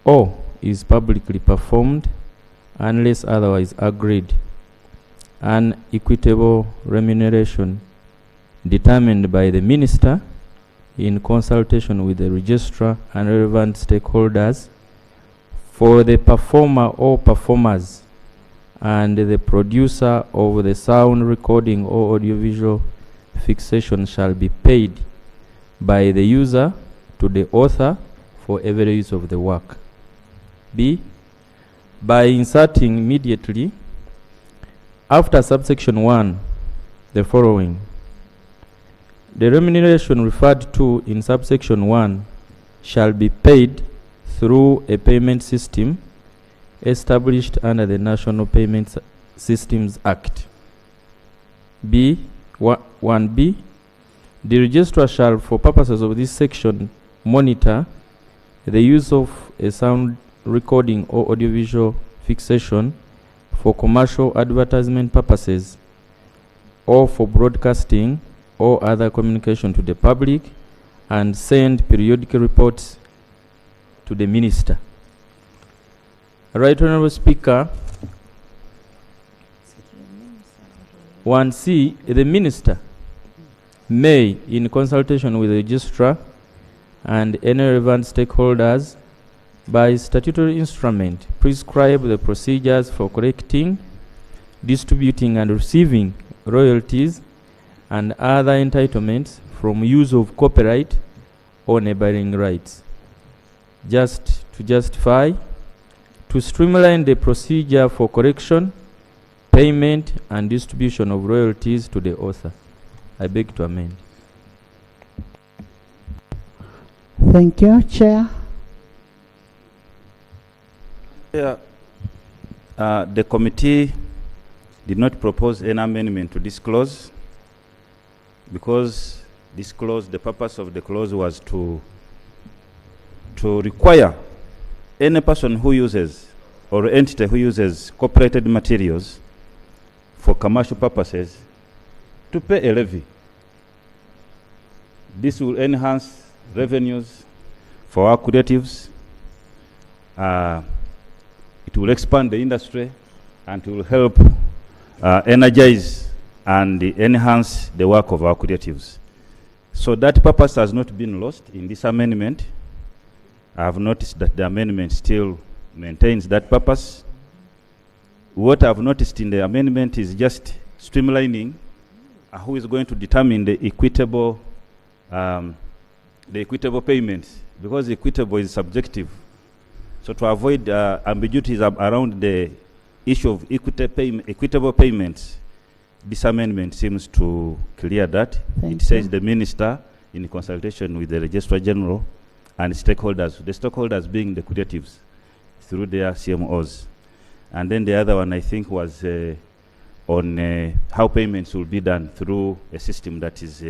or is publicly performed unless otherwise agreed, an equitable remuneration determined by the minister in consultation with the registrar and relevant stakeholders for the performer or performers and the producer of the sound recording or audiovisual fixation shall be paid by the user to the author for every use of the work. B. By inserting immediately after subsection 1 the following. The remuneration referred to in subsection 1 shall be paid through a payment system established under the National Payment Systems Act. B. 1B. The registrar shall, for purposes of this section, monitor the use of a sound recording or audiovisual fixation for commercial advertisement purposes or for broadcasting or other communication to the public, and send periodic reports to the minister. Right Honourable Speaker, 1C, the minister may, in consultation with the registrar and any relevant stakeholders, by statutory instrument, prescribe the procedures for collecting, distributing and receiving royalties and other entitlements from use of copyright or neighboring rights. Just to justify, to streamline the procedure for collection, payment and distribution of royalties to the author. I beg to amend. Thank you, Chair. The committee did not propose any amendment to this clause because this clause, the purpose of the clause was to require any person who uses or entity who uses copyrighted materials for commercial purposes to pay a levy. This will enhance revenues for our creatives. It will expand the industry and it will help energize and enhance the work of our creatives. So that purpose has not been lost in this amendment. I have noticed that the amendment still maintains that purpose. What I've noticed in the amendment is just streamlining who is going to determine the equitable payments, because equitable is subjective. So to avoid ambiguities around the issue of equitable payments, this amendment seems to clear that. It says the minister, in consultation with the Registrar General and stakeholders, the stakeholders being the creatives through their CMOs. And then the other one, I think, was on how payments will be done through a system that is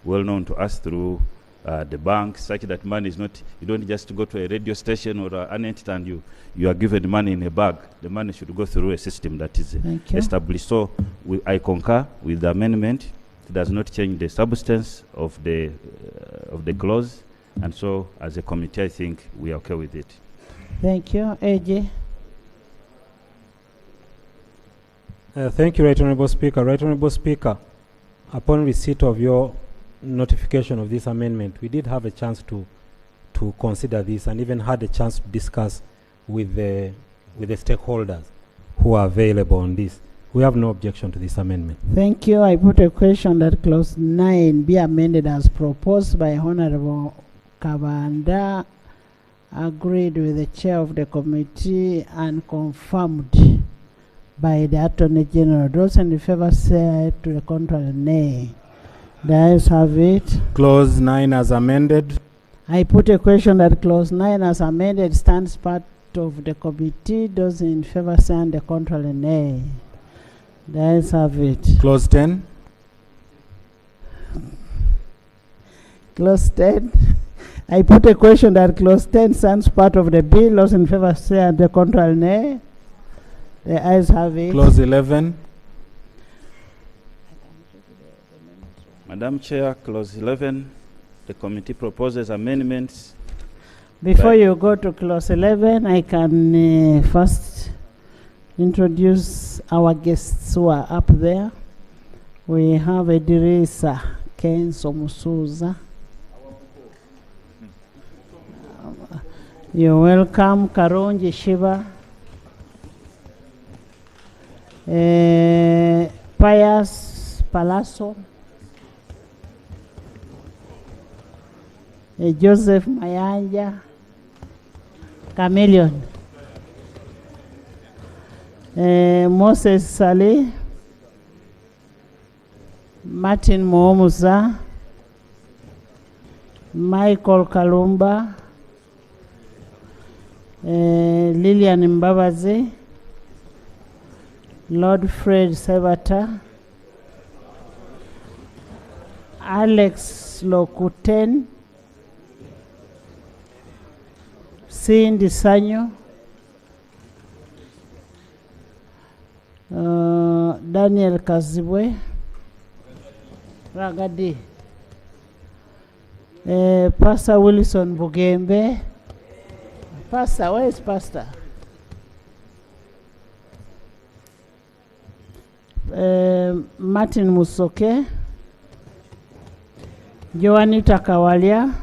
well known to us through the bank, such that money is not, you don't just go to a radio station or an entity and you are given money in a bag. The money should go through a system that is established. So I concur with the amendment. It does not change the substance of the clause, and so as a committee, I think we are okay with it. Thank you. AJ. Thank you, Right Honourable Speaker. Right Honourable Speaker, upon receipt of your notification of this amendment, we did have a chance to consider this and even had a chance to discuss with the stakeholders who are available on this. We have no objection to this amendment. Thank you. I put a question that clause 9 be amended as proposed by Honourable Kabanda agreed with the chair of the committee and confirmed by the Attorney General. Those in favor say to the contrary, nay. The ayes have it. Clause 9 as amended. I put a question that clause 9 as amended stands part of the committee. Those in favor say on the contrary, nay. The ayes have it. Clause 10. Clause 10. I put a question that clause 10 stands part of the bill. Those in favor say on the contrary, nay. The ayes have it. Clause 11. Madam Chair, clause 11, the committee proposes amendments. Before you go to clause 11, I can first introduce our guests who are up there. We have EREESE Kenzo Musuza. You're welcome, Karungi Shiva. Pius Palazzo. Joseph Mayanja. Chameleon. Moses Saleh. Martin Moomuza. Michael Kalumba. Lillian Mbabazi. Lord Fred Sebata. Alex Lokuten. Cindy Sanyo. Daniel Kazibwe. Ragadi. Pastor Wilson Bugembe. Pastor, where is Pastor? Martin Musoke. Joanita Kawalia.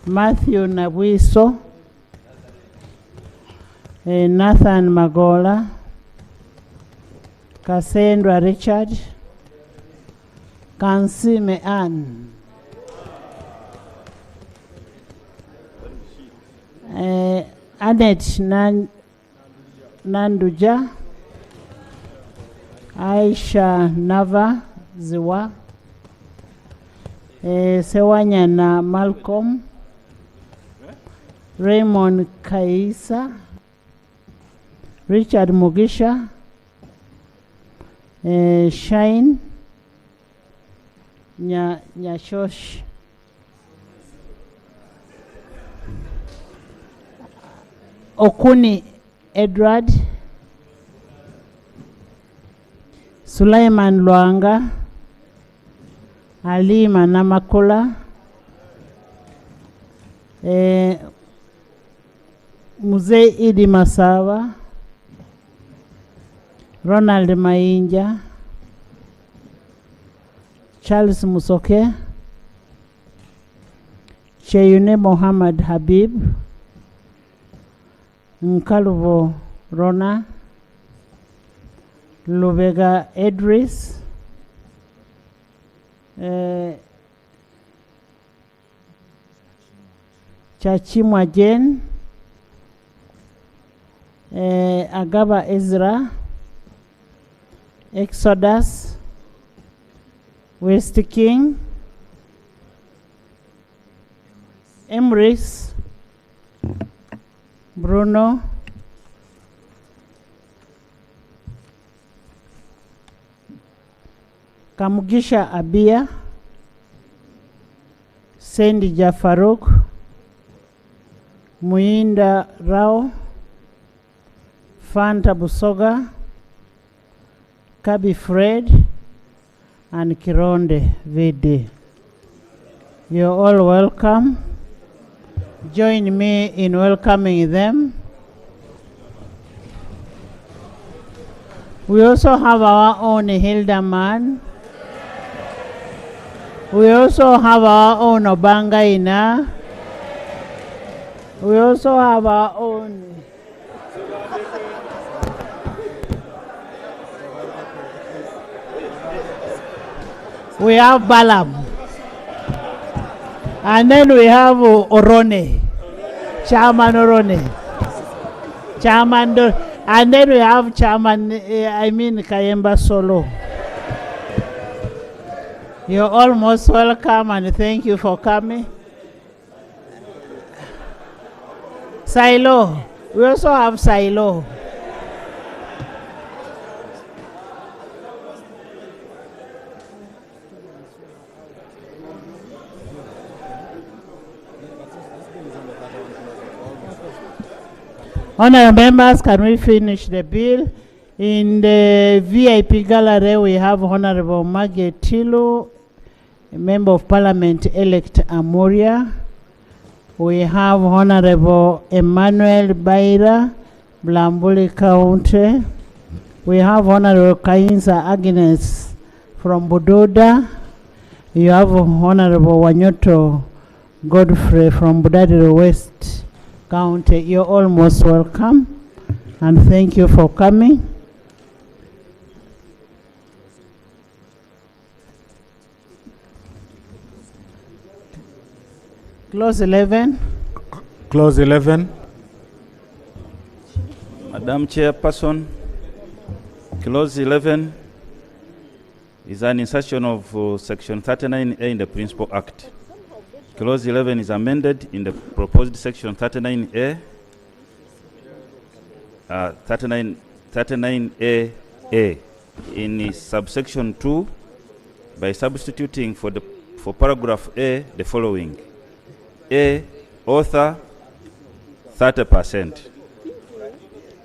Matthew Nabwiso. Nathan Magola. Cassandra Richard. Kansime Ann. Annette Nanduja. Aisha Nava Ziwa. Sewanyana Malcolm. Raymond Kaisa. Richard Mugisha. Shine Nyashosh. Okuni Edward. Sulaiman Luanga. Alima Namakula. Muzee Idi Masawa. Ronald Mainja. Charles Musoke. Cheyune Mohammed Habib. Nkaluvo Rona. Lubega Edris. Chachimwa Jane. Agaba Ezra. Exodus. West King. Emrys. Bruno. Kamugisha Abia. Sandy Jafaruk. Muinda Rao. Fanta Busoga. Kabi Fred. And Kironde Vede. You're all welcome. Join me in welcoming them. We also have our own Hildaman. We also have our own Obangaina. We also have our own we have Balaam. And then we have Orone, Chairman Orone. Chairman, and then we have Chairman, Kayemba Solo. You're almost welcome and thank you for coming. Silo, we also have Silo. Honourable members, can we finish the bill? In the VIP gallery, we have Honourable Margaret Tilo, a Member of Parliament-elect Amuria. We have Honourable Emmanuel Baira, Blambuli County. We have Honourable Kainza Agnes from Budoda. You have Honourable Wanyoto Godfrey from Budadiri West County. You're almost welcome and thank you for coming. Clause 11. Clause 11. Madam Chairperson, Clause 11 is an insertion of Section 39A in the Principal Act. Clause 11 is amended in the proposed Section 39A, 39AA in subsection 2 by substituting for paragraph A the following. A, author 30%.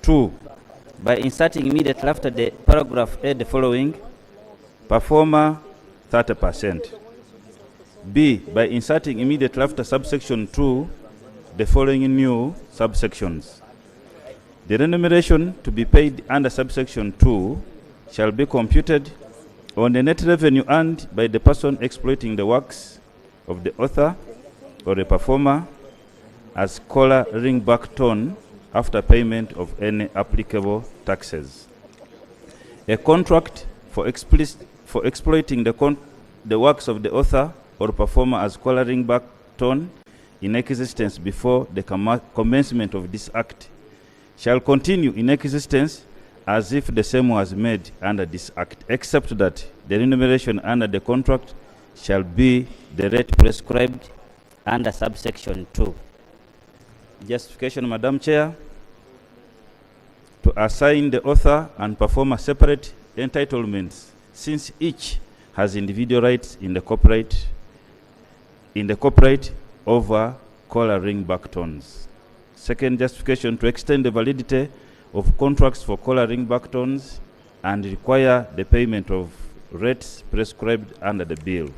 2, by inserting immediately after the paragraph A the following. Performer 30%. B, by inserting immediately after subsection 2 the following new subsections. The remuneration to be paid under subsection 2 shall be computed on the net revenue earned by the person exploiting the works of the author or the performer as collar ringback tone after payment of any applicable taxes. A contract for exploiting the works of the author or performer as collar ringback tone in existence before the commencement of this act shall continue in existence as if the same was made under this act, except that the remuneration under the contract shall be the rate prescribed under subsection 2. Justification, Madam Chair, to assign the author and performer separate entitlements, since each has individual rights in the copyright over collar ringback tones. Second justification, to extend the validity of contracts for collar ringback tones and require the payment of rates prescribed under the bill.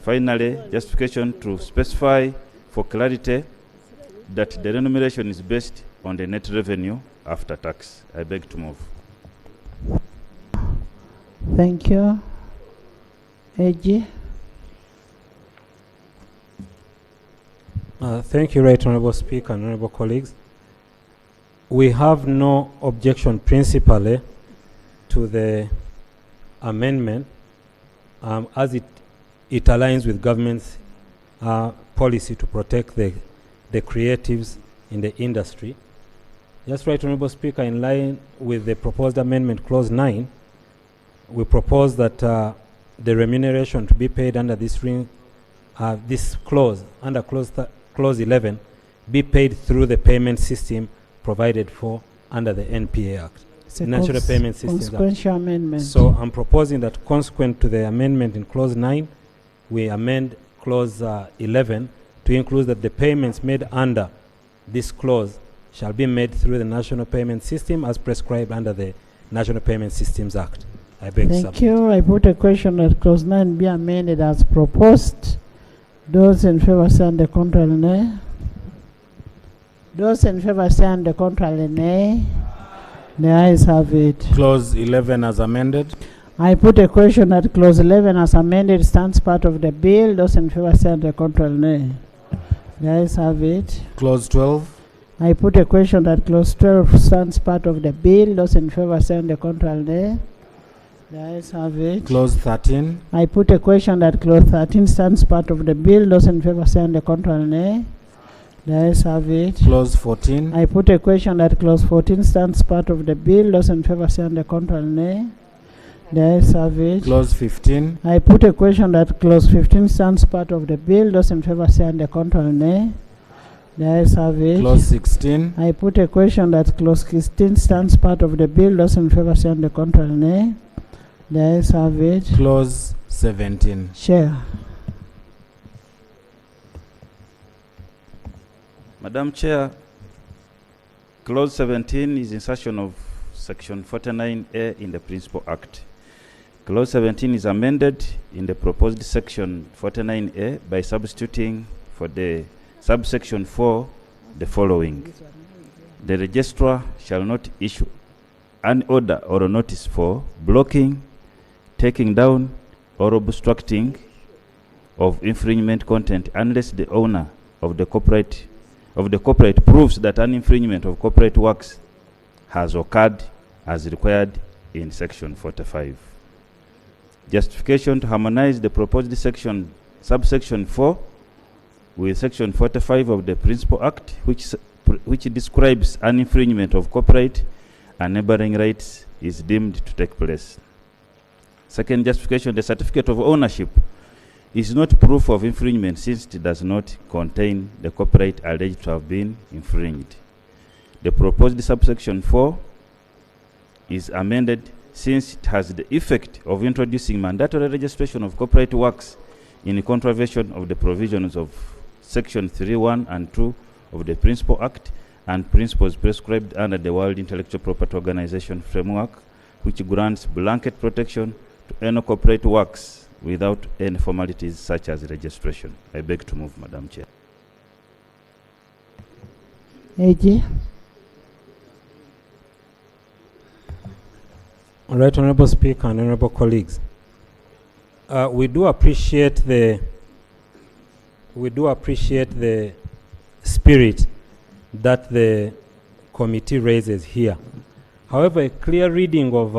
Finally, justification to specify for clarity that the remuneration is based on the net revenue after tax. I beg to move. Thank you. AG. Thank you, Right Honourable Speaker and Honourable colleagues. We have no objection principally to the amendment as it aligns with government's policy to protect the creatives in the industry. Just Right Honourable Speaker, in line with the proposed amendment clause 9, we propose that the remuneration to be paid under this clause, under clause 11, be paid through the payment system provided for under the NPA Act. It's a National Payment Systems consequential Act. amendment. So I'm proposing that consequent to the amendment in clause 9, we amend clause 11 to include that the payments made under this clause shall be made through the National Payment System as prescribed under the National Payment Systems Act. I beg to submit. Thank you. I put a question that clause 9 be amended as proposed. Those in favor say on the contrary, nay. Those in favor say on the contrary, nay. The ayes have it. Clause 11 as amended. I put a question that clause 11 as amended stands part of the bill. Those in favor say on the contrary, nay. The ayes have it. Clause 12. I put a question that clause 12 stands part of the bill. Those in favor say on the contrary, nay. The ayes have it. Clause 13. I put a question that clause 13 stands part of the bill. Those in favor say on the contrary, nay. The ayes have it. Clause 14. I put a question that clause 14 stands part of the bill. Those in favor say on the contrary, nay. The ayes have it. Clause 15. I put a question that clause 15 stands part of the bill. Those in favor say on the contrary, nay. The ayes have it. Clause 16. I put a question that clause 16 stands part of the bill. Those in favor say on the contrary, nay. The ayes have it. Clause 17. Chair. Madam Chair, Clause 17 is insertion of Section 49A in the Principal Act. Clause 17 is amended in the proposed Section 49A by substituting for the subsection 4 the following. The registrar shall not issue an order or a notice for blocking, taking down, or obstructing of infringement content unless the owner of the copyright proves that an infringement of copyright works has occurred as required in Section 45. Justification to harmonize the proposed subsection 4 with Section 45 of the Principal Act, which describes an infringement of copyright and neighboring rights, is deemed to take place. Second justification, the certificate of ownership is not proof of infringement since it does not contain the copyright alleged to have been infringed. The proposed subsection 4 is amended since it has the effect of introducing mandatory registration of copyright works in contravention of the provisions of Section 3(1) and 2 of the Principal Act and principles prescribed under the World Intellectual Property Organization framework, which grants blanket protection to any copyright works without any formalities such as registration. I beg to move, Madam Chair. AG. All right, Honorable Speaker and Honorable colleagues. We do appreciate the spirit that the committee raises here. However, a clear reading of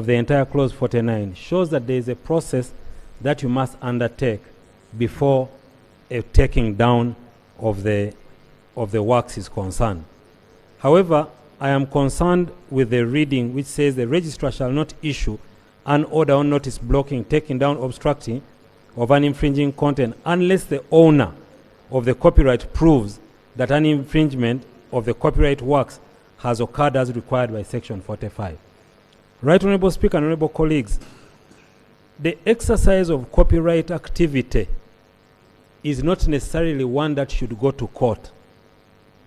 the entire clause 49 shows that there is a process that you must undertake before a taking down of the works is concerned. However, I am concerned with the reading which says the registrar shall not issue an order or notice blocking, taking down, obstructing of an infringing content unless the owner of the copyright proves that an infringement of the copyright works has occurred as required by Section 45. Right, Honorable Speaker and Honorable colleagues, the exercise of copyright activity is not necessarily one that should go to court,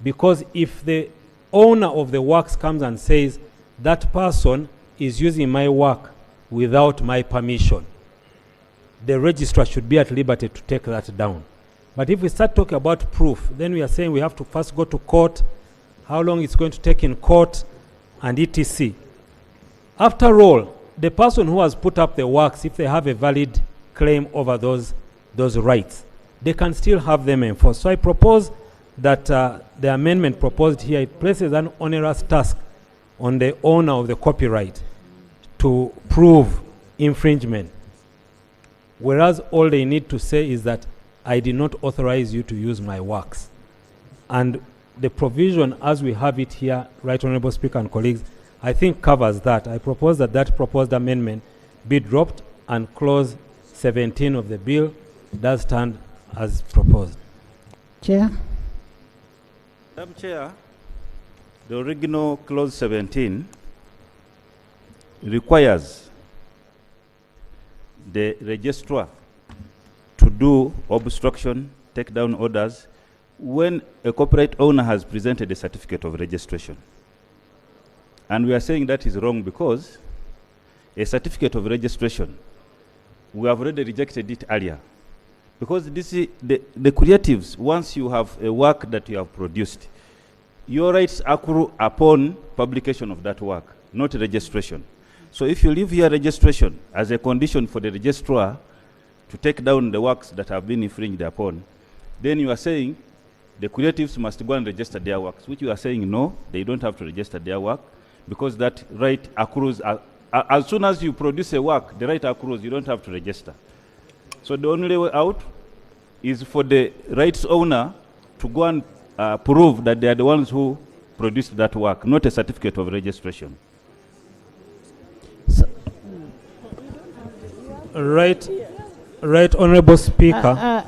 because if the owner of the works comes and says that person is using my work without my permission, the registrar should be at liberty to take that down. But if we start talking about proof, then we are saying we have to first go to court, how long it's going to take in court, and etc. After all, the person who has put up the works, if they have a valid claim over those rights, they can still have them enforced. So I propose that the amendment proposed here, it places an onerous task on the owner of the copyright to prove infringement, whereas all they need to say is that I did not authorize you to use my works. And the provision as we have it here, Right Honorable Speaker and colleagues, I think covers that. I propose that that proposed amendment be dropped and clause 17 of the bill does stand as proposed. Chair. Madam Chair, the original clause 17 requires the registrar to do obstruction, take down orders when a copyright owner has presented a certificate of registration. And we are saying that is wrong because a certificate of registration, we have already rejected it earlier. Because this is the creatives, once you have a work that you have produced, your rights accrue upon publication of that work, not registration. So if you leave here registration as a condition for the registrar to take down the works that have been infringed upon, then you are saying the creatives must go and register their works, which you are saying no, they don't have to register their work because that right accrues as soon as you produce a work, the right accrues, you don't have to register. So the only way out is for the rights owner to go and prove that they are the ones who produced that work, not a certificate of registration. Right, Honorable Speaker.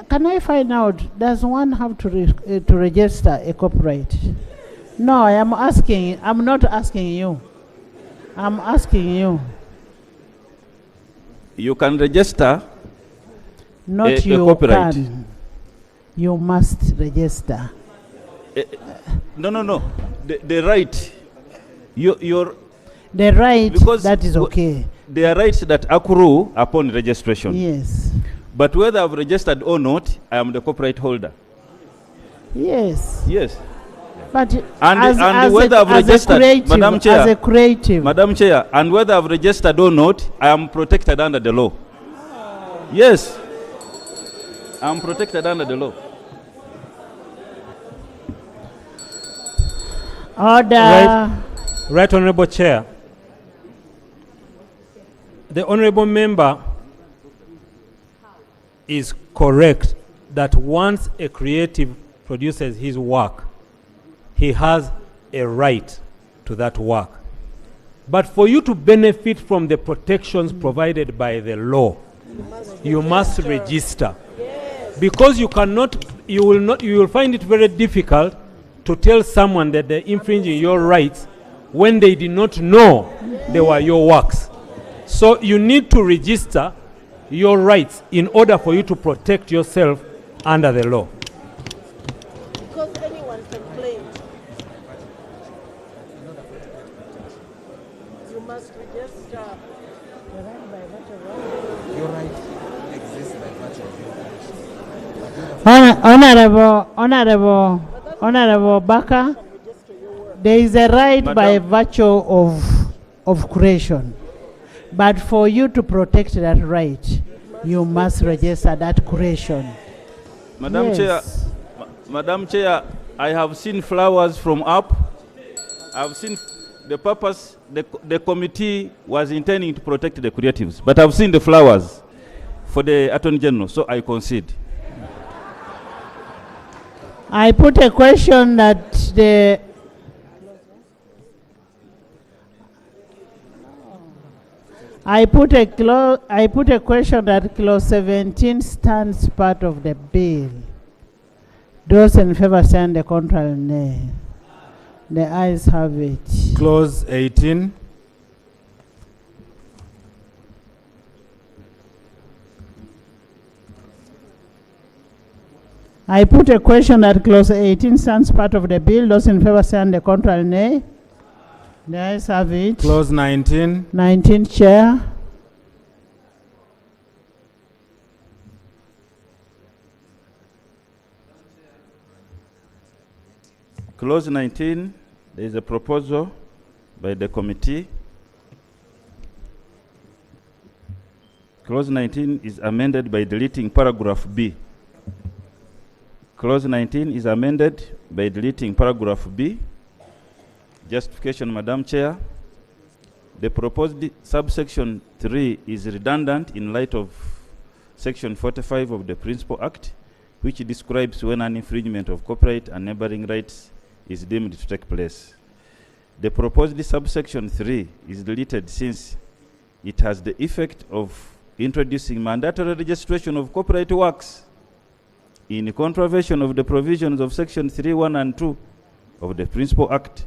Can I find out, does one have to register a copyright? No, I am asking, I'm not asking you. I'm asking you. You can register Not a you copyright. can. You must register. No. The right. Your the right, because that is okay. There are rights that accrue upon registration. Yes. But whether I've registered or not, I am the copyright holder. Yes. Yes. But and whether I've registered, Madam Chair, as a creative. Madam Chair, and whether I've registered or not, I am protected under the law. Yes. I am protected under the law. Order. Right, Honorable Chair. The Honorable Member is correct that once a creative produces his work, he has a right to that work. But for you to benefit from the protections provided by the law, you must register. Because you will find it very difficult to tell someone that they're infringing your rights when they did not know they were your works. So you need to register your rights in order for you to protect yourself under the law. Because anyone can claim. You must register. Your right exists by virtue of your Honorable Baka, there is a right by virtue of creation. But for you to protect that right, you must register that creation. Madam Yes. Chair, Madam Chair, I have seen flowers from up. I've seen the purpose, the committee was intending to protect the creatives, but I've seen the flowers for the Attorney General, so I concede. I put a question that I put a question that clause 17 stands part of the bill. Those in favor stand, the contrary nay. The ayes have it. Clause 18. I put a question that clause 18 stands part of the bill. Those in favor stand, the contrary nay. The ayes have it. Clause 19. 19, Chair. Clause 19, there is a proposal by the committee. Clause 19 is amended by deleting paragraph B. Clause 19 is amended by deleting paragraph B. Justification, Madam Chair. The proposed subsection 3 is redundant in light of section 45 of the Principal Act, which describes when an infringement of copyright and neighboring rights is deemed to take place. The proposed subsection 3 is deleted since it has the effect of introducing mandatory registration of copyright works in contravention of the provisions of section 3(1) and 2 of the Principal Act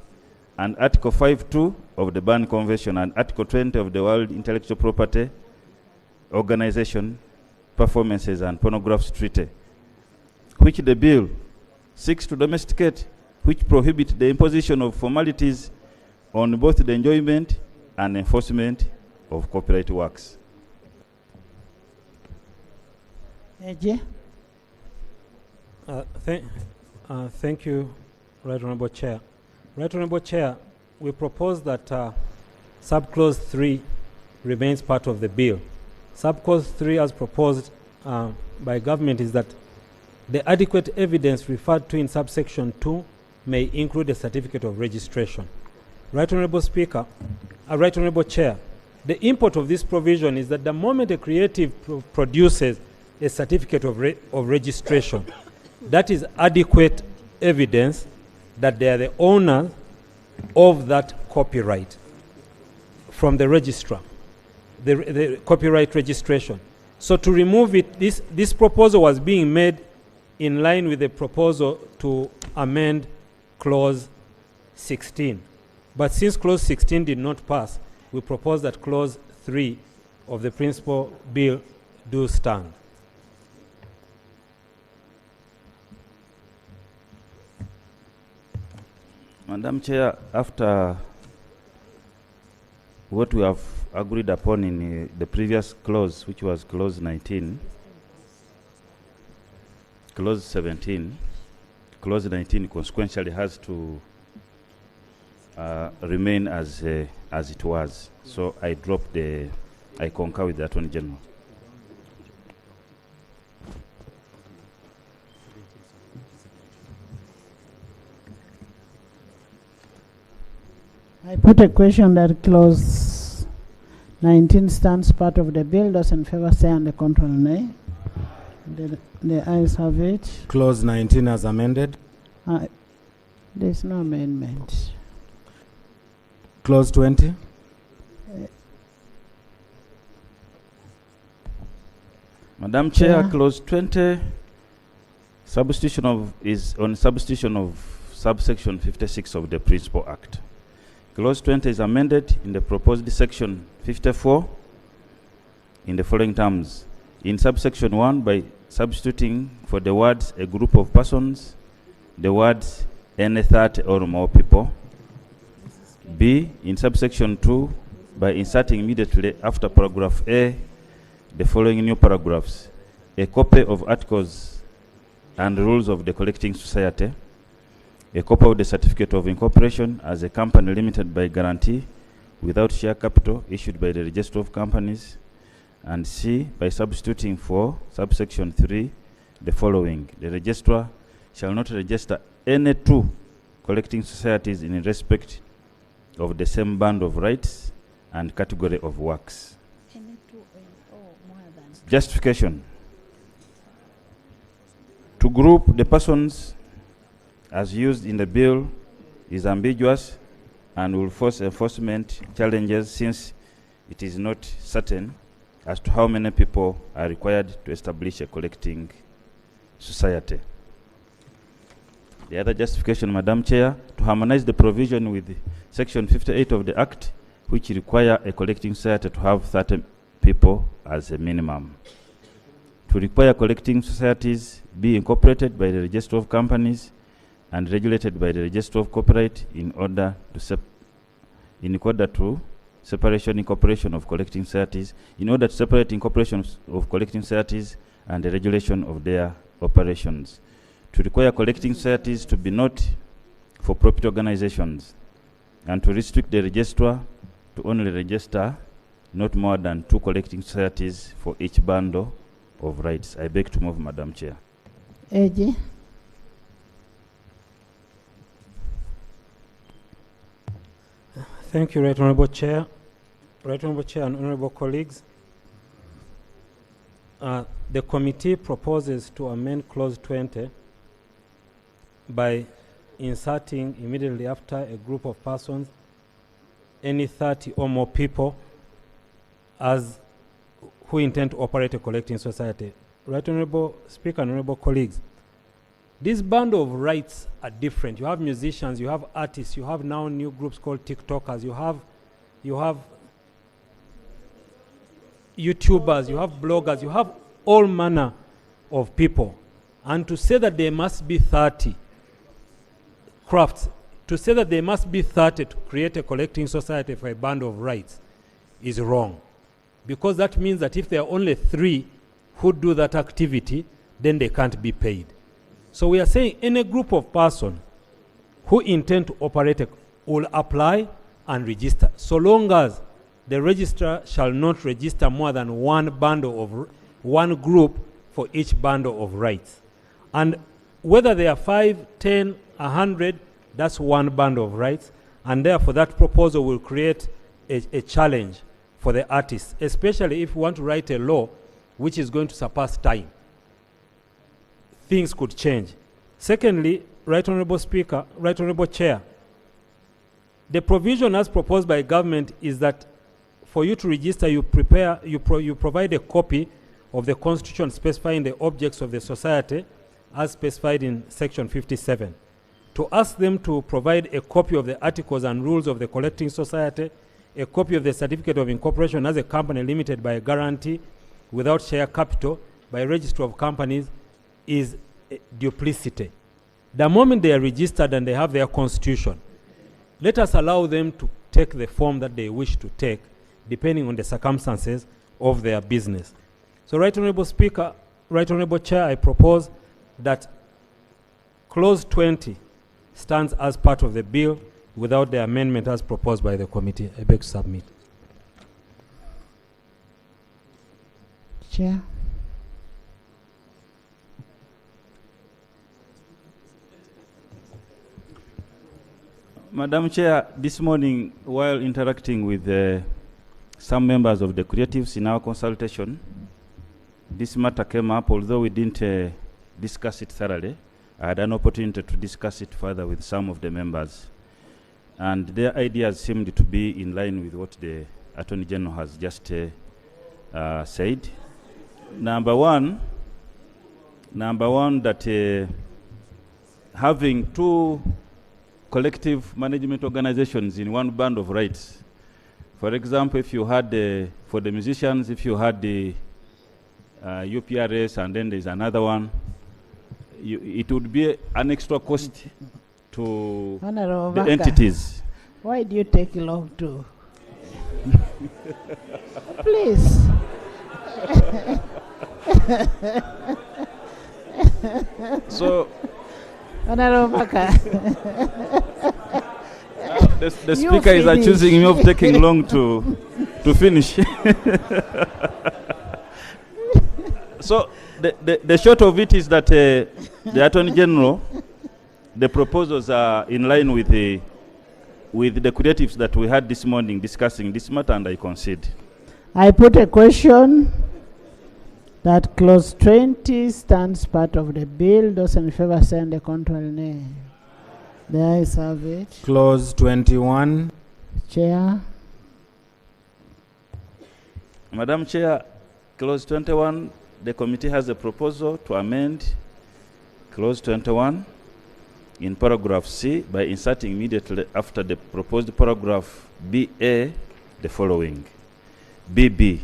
and Article 5(2) of the Berne Convention and Article 20 of the World Intellectual Property Organization Performances and Phonographs Treaty, which the bill seeks to domesticate, which prohibit the imposition of formalities on both the enjoyment and enforcement of copyright works. Thank you, Right Honourable Chair. Right Honourable Chair, we propose that subclause 3 remains part of the bill. Subclause 3 as proposed by government is that the adequate evidence referred to in subsection 2 may include a certificate of registration. Right Honourable Speaker, Right Honourable Chair, the import of this provision is that the moment a creative produces a certificate of registration, that is adequate evidence that they are the owner of that copyright from the registrar, the copyright registration. So to remove it, this proposal was being made in line with the proposal to amend clause 16. But since clause 16 did not pass, we propose that clause 3 of the principal bill do stand. Madam Chair, after what we have agreed upon in the previous clause, which was clause 19, clause 17, clause 19 consequentially has to remain as it was. So I concur with the Attorney General. I put a question that clause 19 stands part of the bill. Those in favor say and the control nay. The ayes have it. Clause 19 as amended. There's no amendment. Clause 20. Madam Chair, clause 20 is on substitution of subsection 56 of the Principal Act. Clause 20 is amended in the proposed section 54 in the following terms. In subsection 1, by substituting for the words a group of persons, the words any 30 or more people. B, in subsection 2, by inserting immediately after paragraph A the following new paragraphs: a copy of articles and rules of the collecting society, a copy of the certificate of incorporation as a company limited by guarantee without share capital issued by the Register of Companies, and C, by substituting for subsection 3 the following: the registrar shall not register any two collecting societies in respect of the same band of rights and category of works. Justification: to group the persons as used in the bill is ambiguous and will force enforcement challenges, since it is not certain as to how many people are required to establish a collecting society. The other justification, Madam Chair, to harmonize the provision with Section 58 of the Act, which require a collecting society to have 30 people as a minimum. To require collecting societies be incorporated by the Register of Companies and regulated by the Register of Copyright in order to separation incorporation of collecting societies, in order to separate incorporation of collecting societies and the regulation of their operations. To require collecting societies to be not for profit organizations, and to restrict the registrar to only register not more than 2 collecting societies for each bundle of rights. I beg to move, Madam Chair. AG. Thank you, Right Honourable Chair. Right Honourable Chair and honourable colleagues. The committee proposes to amend clause 20 by inserting immediately after a group of persons any 30 or more people as who intend to operate a collecting society. Right Honourable Speaker and honourable colleagues, this bundle of rights are different. You have musicians, you have artists, you have now new groups called TikTokers, you have YouTubers, you have bloggers, you have all manner of people. And to say that there must be 30 crafts, to say that there must be 30 to create a collecting society for a bundle of rights is wrong. Because that means that if there are only 3 who do that activity, then they can't be paid. So we are saying any group of persons who intend to operate will apply and register, so long as the registrar shall not register more than one group for each bundle of rights. And whether they are 5, 10, 100, that's one bundle of rights, and therefore that proposal will create a challenge for the artists, especially if we want to write a law which is going to surpass time. Things could change. Secondly, Right Honorable Speaker, Right Honorable Chair, the provision as proposed by government is that for you to register, you provide a copy of the Constitution specifying the objects of the society as specified in Section 57. To ask them to provide a copy of the articles and rules of the collecting society, a copy of the certificate of incorporation as a company limited by a guarantee without share capital by registry of companies is duplicity. The moment they are registered and they have their constitution, let us allow them to take the form that they wish to take depending on the circumstances of their business. So, Right Honorable Speaker, Right Honorable Chair, I propose that Clause 20 stands as part of the bill without the amendment as proposed by the committee. I beg to submit. Chair. Madam Chair, this morning, while interacting with some members of the creatives in our consultation, this matter came up, although we didn't discuss it thoroughly. I had an opportunity to discuss it further with some of the members. And their ideas seemed to be in line with what the Attorney General has just said. Number one, that having two collective management organizations in one band of rights. For example, if you had, for the musicians, if you had the UPRS and then there's another one, it would be an extra cost to the entities. Why do you take long to? Please. So, Honorable the speaker is accusing me of taking long to finish. So the short of it is that the Attorney General, the proposals are in line with the creatives that we had this morning discussing this matter, and I concede. I put a question that Clause 20 stands part of the bill. Those in favor say the contrary nay. The ayes have it. Clause 21. Chair. Madam Chair, Clause 21, the committee has a proposal to amend Clause 21 in paragraph C by inserting immediately after the proposed paragraph BA the following. BB.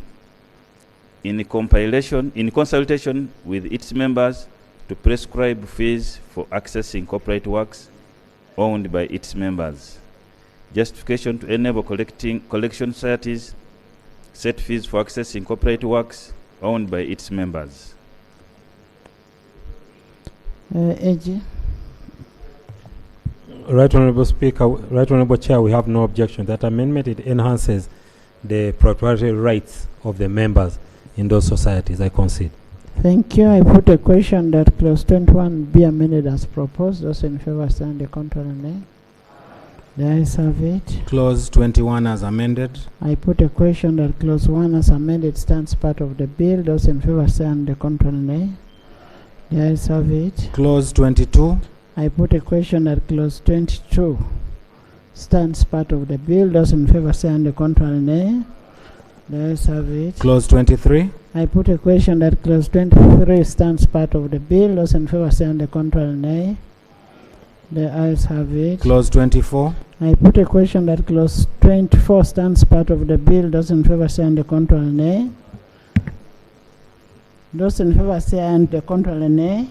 In consultation with its members to prescribe fees for accessing corporate works owned by its members. Justification to enable collection societies set fees for accessing corporate works owned by its members. AG. Right Honorable Speaker, Right Honorable Chair, we have no objection. That amendment, it enhances the proprietary rights of the members in those societies. I concede. Thank you. I put a question that Clause 21 be amended as proposed. Those in favor stand the contrary nay. The ayes have it. Clause 21 as amended. I put a question that Clause 1 as amended stands part of the bill. Those in favor stand the contrary nay. The ayes have it. Clause 22. I put a question that Clause 22 stands part of the bill. Those in favor stand the contrary nay. The ayes have it. Clause 23. I put a question that Clause 23 stands part of the bill. Those in favor stand the contrary nay. The ayes have it. Clause 24. I put a question that Clause 24 stands part of the bill. Those in favor stand the contrary nay. Those in favor stand the contrary nay.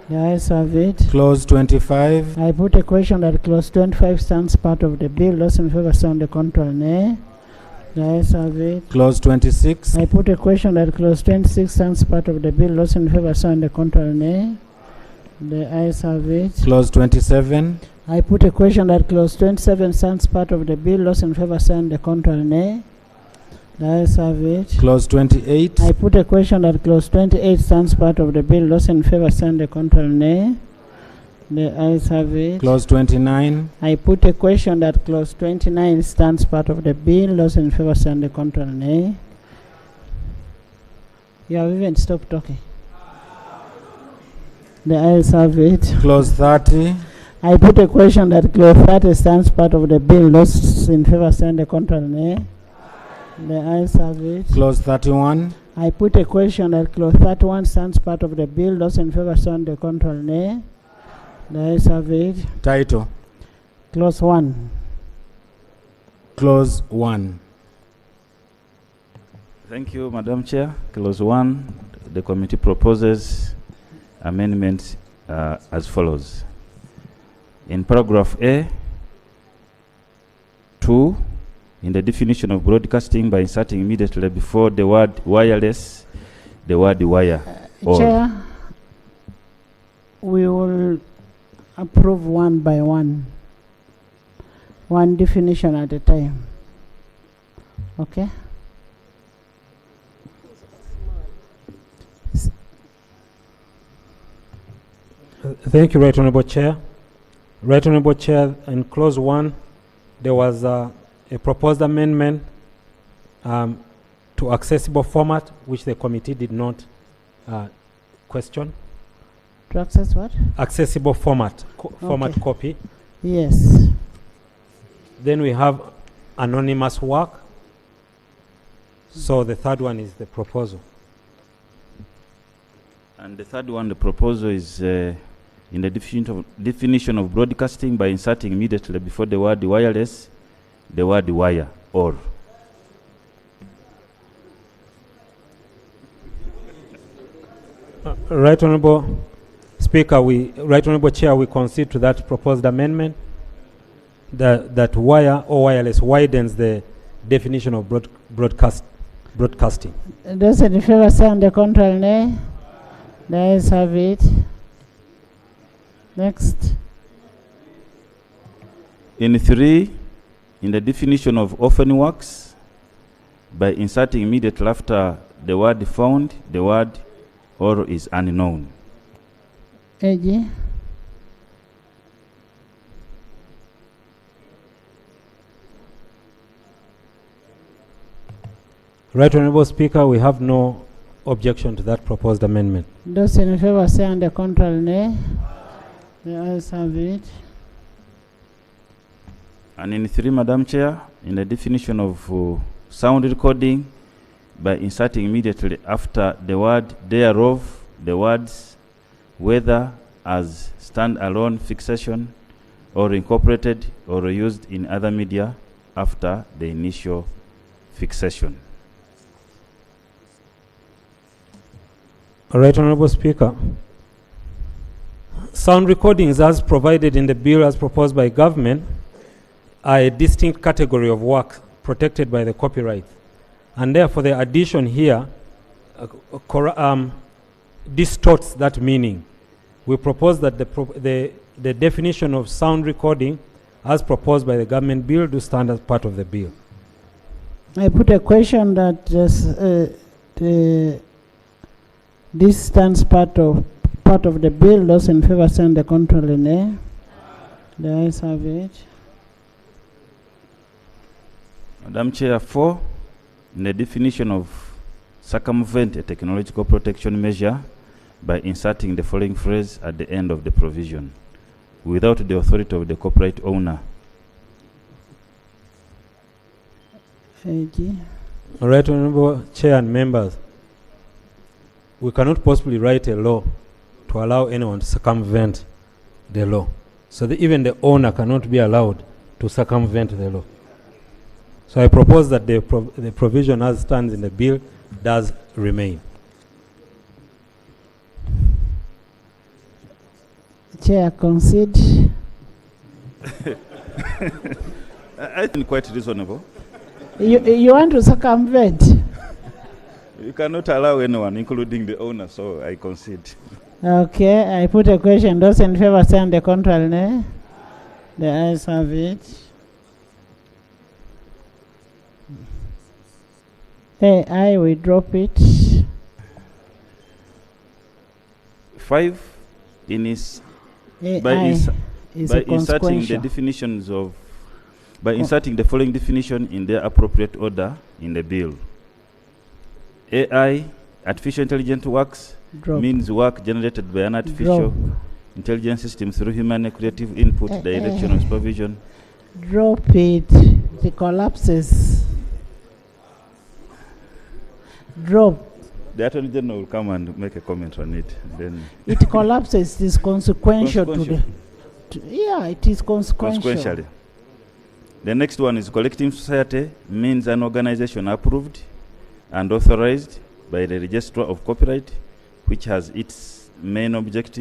The ayes have it. Clause 25. I put a question that Clause 25 stands part of the bill. Those in favor stand the contrary nay. The ayes have it. Clause 26. I put a question that Clause 26 stands part of the bill. Those in favor stand the contrary nay. The ayes have it. Clause 27. I put a question that Clause 27 stands part of the bill. Those in favor stand the contrary nay. The ayes have it. Clause 28. I put a question that Clause 28 stands part of the bill. Those in favor stand the contrary nay. The ayes have it. Clause 29. I put a question that clause 29 stands part of the bill. Those in favor say the contrary, nay. You have even stopped talking. The ayes have it. Clause 30. I put a question that clause 30 stands part of the bill. Those in favor say the contrary, nay. The ayes have it. Clause 31. I put a question that clause 31 stands part of the bill. Those in favor say the contrary, nay. The ayes have it. Title. Clause 1. Clause 1. Thank you, Madam Chair. Clause 1, the committee proposes amendments as follows. In paragraph A, 2, in the definition of broadcasting by inserting immediately before the word wireless, the word wire. Chair, we will approve one by one. One definition at a time. Okay? Thank you, Right Honourable Chair. Right Honourable Chair, in clause 1, there was a proposed amendment to accessible format, which the committee did not question. To access what? Accessible format, format Okay. copy. Yes. Then we have anonymous work. So the third one is the proposal. And the third one, the proposal is in the definition of broadcasting by inserting immediately before the word wireless, the word wire, or. Right Honourable Speaker, Right Honourable Chair, we concede to that proposed amendment that wire or wireless widens the definition of broadcasting. Those in favor say on the contrary, nay. The ayes have it. Next. In 3, in the definition of orphan works, by inserting immediately after the word found, the word or is unknown. AG. Right Honourable Speaker, we have no objection to that proposed amendment. Those in favor say on the contrary, nay. The ayes have it. And in 3, Madam Chair, in the definition of sound recording, by inserting immediately after the word thereof, the words whether as stand-alone fixation or incorporated or used in other media after the initial fixation. Right Honourable Speaker, sound recordings as provided in the bill as proposed by government are a distinct category of work protected by the copyright, and therefore the addition here distorts that meaning. We propose that the definition of sound recording as proposed by the government bill do stand as part of the bill. I put a question that this stands part of the bill. Those in favor say on the contrary, nay. The ayes have it. Madam Chair, 4, in the definition of circumvent a technological protection measure by inserting the following phrase at the end of the provision, without the authority of the copyright owner. AG. Right Honourable Chair and members, we cannot possibly write a law to allow anyone to circumvent the law. So that even the owner cannot be allowed to circumvent the law. So I propose that the provision as stands in the bill does remain. Chair, concede. I think quite reasonable. You want to circumvent? You cannot allow anyone, including the owner, so I concede. Okay, I put a question. Those in favor say on the contrary, nay. The ayes have it. I will drop it. 5, in his AI is by a inserting the consequential. definitions of by inserting the following definition in their appropriate order in the bill. AI, artificial intelligent works, Drop. means work generated by an artificial intelligence system through human creative input, direction, and supervision. Drop it. It collapses. Drop. The Attorney General will come and make a comment on it. Then It collapses. It is consequential to the. Yeah, it is consequential. consequentially. The next one is collecting society, means an organization approved and authorized by the Registrar of Copyright, which has its main object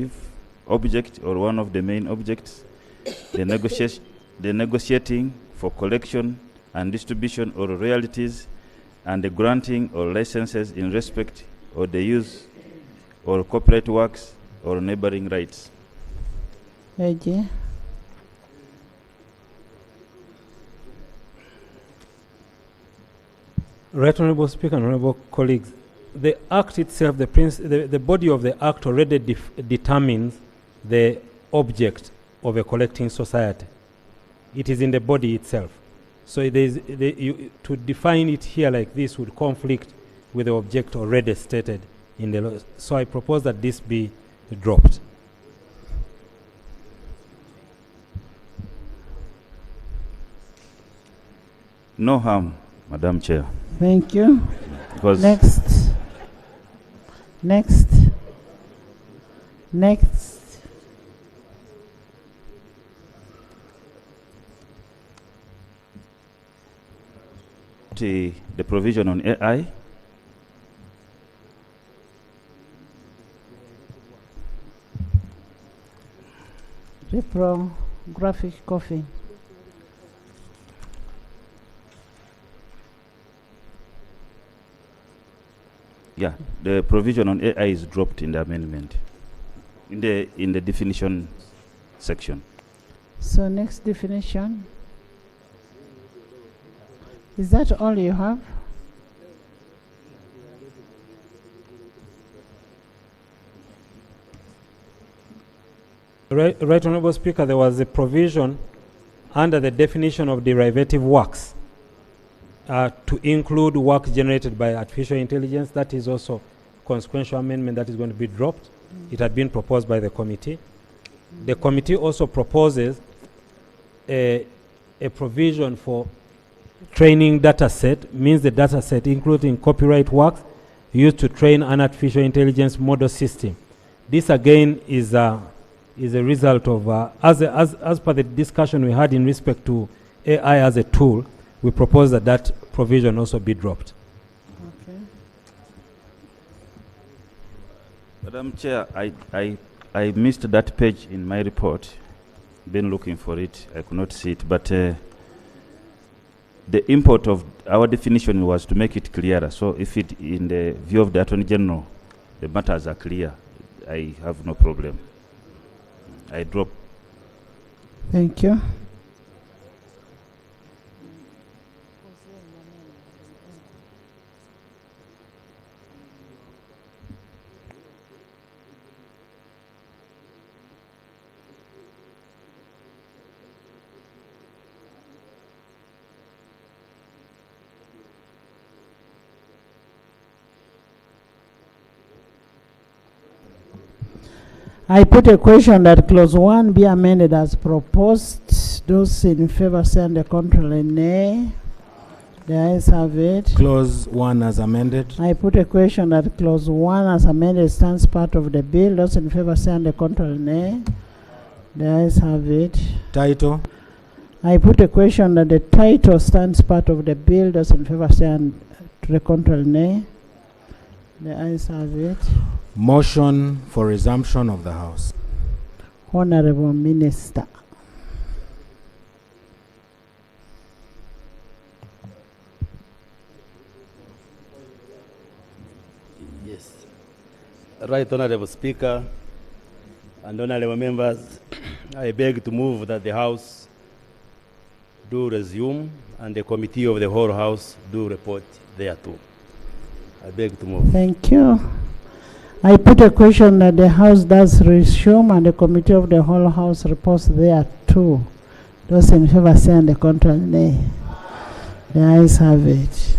or one of the main objects, the negotiating for collection and distribution of royalties and the granting or licenses in respect of the use or copyright works or neighboring rights. Okay. Right Honourable Speaker and Honourable colleagues, the Act itself, the body of the Act already determines the object of a collecting society. It is in the body itself. So it is, to define it here like this would conflict with the object already stated in the law. So I propose that this be dropped. No harm, Madam Chair. Thank you. Because Next. Next. Next. the provision on AI. Reprographic coffee. Yeah, the provision on AI is dropped in the amendment, in the definition section. So next definition. Is that all you have? Right Honourable Speaker, there was a provision under the definition of derivative works to include works generated by artificial intelligence. That is also consequential amendment that is going to be dropped. It had been proposed by the committee. The committee also proposes a provision for training data set, means the data set including copyright works used to train an artificial intelligence model system. This again is a result of, as per the discussion we had in respect to AI as a tool, we propose that that provision also be dropped. Okay. Madam Chair, I missed that page in my report. Been looking for it, I could not see it, but the import of our definition was to make it clearer. So if it, in the view of the Attorney General, the matters are clear, I have no problem. I drop. Thank you. I put a question that clause 1 be amended as proposed. Those in favor say and the contrary nay. The ayes have it. Clause 1 as amended. I put a question that clause 1 as amended stands part of the bill. Those in favor say and the contrary nay. The ayes have it. Title. I put a question that the title stands part of the bill. Those in favor say and to the contrary nay. The ayes have it. Motion for resumption of the House. Honorable Minister. Yes. Right Honorable Speaker and honorable members, I beg to move that the House do resume and the Committee of the whole House do report thereto. I beg to move. Thank you. I put a question that the House does resume and the Committee of the whole House reports there too. Those in favor say and the contrary nay. The ayes have it.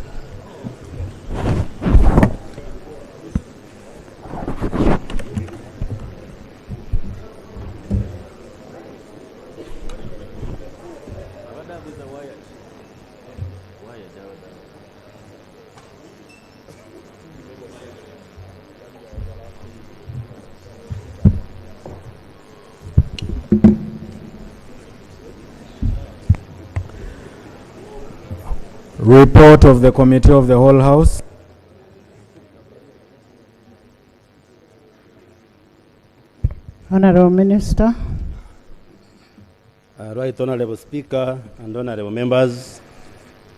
Report of the Committee of the whole House. Honorable Minister. Right Honorable Speaker and Honorable Members,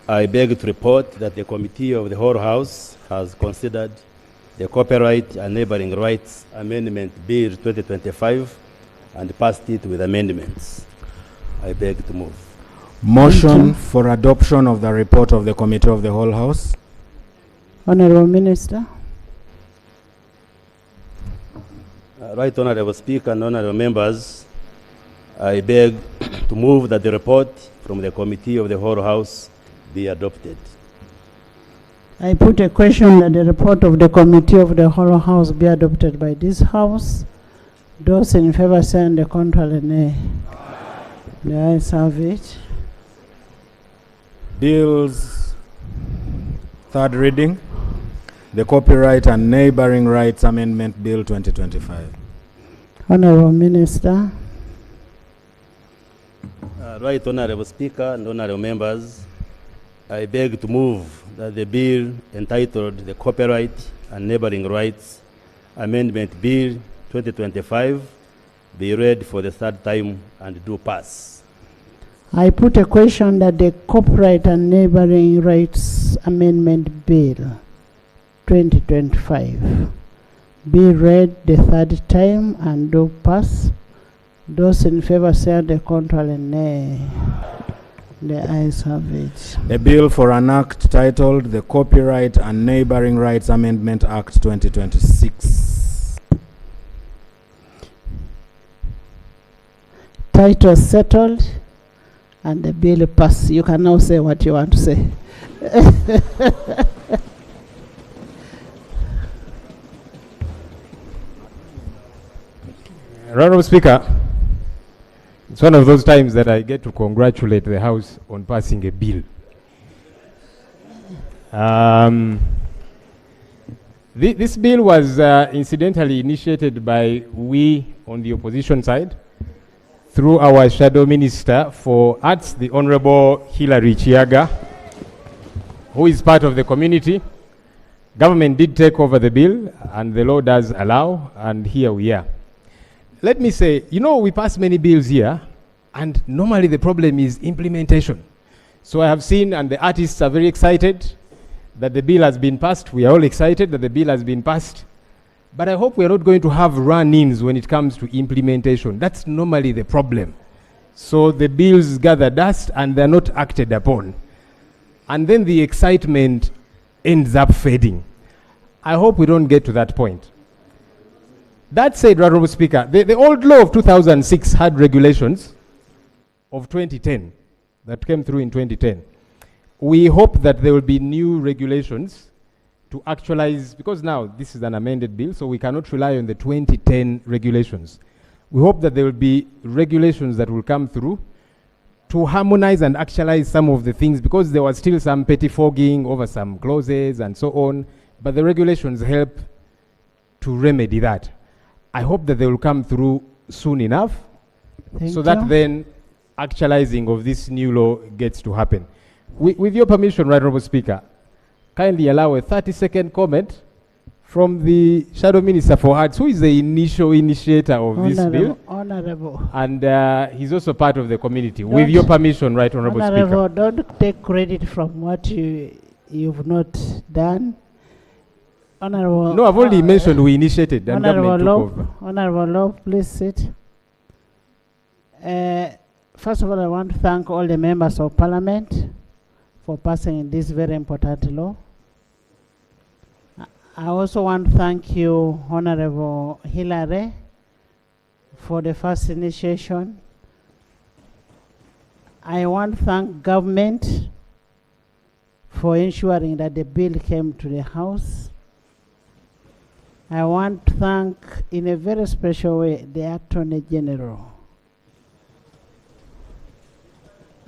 I beg to report that the Committee of the whole House has considered the Copyright and Neighboring Rights Amendment Bill 2025 and passed it with amendments. I beg to move. Motion for adoption of the report of the Committee of the whole House. Honorable Minister. Right Honorable Speaker and Honorable Members, I beg to move that the report from the Committee of the whole House be adopted. I put a question that the report of the Committee of the whole House be adopted by this House. Those in favor say and the contrary nay. The ayes have it. Bills, third reading. The Copyright and Neighboring Rights Amendment Bill 2025. Honorable Minister. Right Honorable Speaker and Honorable Members, I beg to move that the bill entitled the Copyright and Neighboring Rights Amendment Bill 2025 be read for the third time and do pass. I put a question that the Copyright and Neighboring Rights Amendment Bill 2025 be read the third time and do pass. Those in favor say the contrary nay. The ayes have it. A bill for an act titled the Copyright and Neighboring Rights Amendment Act 2026. Title settled and the bill passed. You can now say what you want to say. Honorable Speaker, it's one of those times that I get to congratulate the House on passing a bill. This bill was incidentally initiated by we on the opposition side through our Shadow Minister for Arts, the Honorable Hilary Chiaga, who is part of the community. Government did take over the bill, and the law does allow, and here we are. Let me say, you know, we pass many bills here, and normally the problem is implementation. So I have seen, and the artists are very excited that the bill has been passed. We are all excited that the bill has been passed. But I hope we are not going to have run-ins when it comes to implementation. That's normally the problem. So the bills gather dust and they're not acted upon. And then the excitement ends up fading. I hope we don't get to that point. That said, Honorable Speaker, the old law of 2006 had regulations of 2010 that came through in 2010. We hope that there will be new regulations to actualize, because now this is an amended bill, so we cannot rely on the 2010 regulations. We hope that there will be regulations that will come through to harmonize and actualize some of the things, because there was still some pettifogging over some clauses and so on, but the regulations help to remedy that. I hope that they will come through soon enough so that then actualizing of this new law gets to happen. With your permission, Right Honourable Speaker, kindly allow a 30-second comment from the Shadow Minister for Arts, who is the initial initiator of this bill. Honourable. And he's also part of the community. With your permission, Right Honourable Speaker. Don't take credit from what you've not done. Honourable. No, I've already mentioned we initiated and government took over. Honourable Law, please sit. First of all, I want to thank all the members of Parliament for passing this very important law. I also want to thank you, Honorable Hilary, for the first initiation. I want to thank government for ensuring that the bill came to the House. I want to thank, in a very special way, the Attorney General.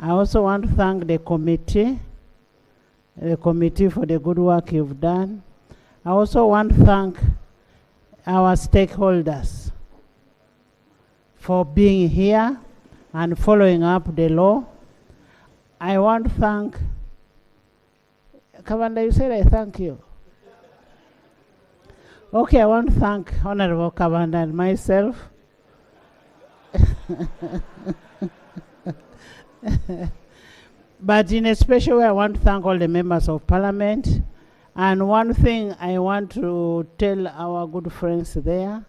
I also want to thank the committee for the good work you've done. I also want to thank our stakeholders for being here and following up the law. I want to thank, Commander, you said I thank you. Okay, I want to thank Honorable Commander and myself. But in a special way, I want to thank all the members of Parliament. And one thing I want to tell our good friends there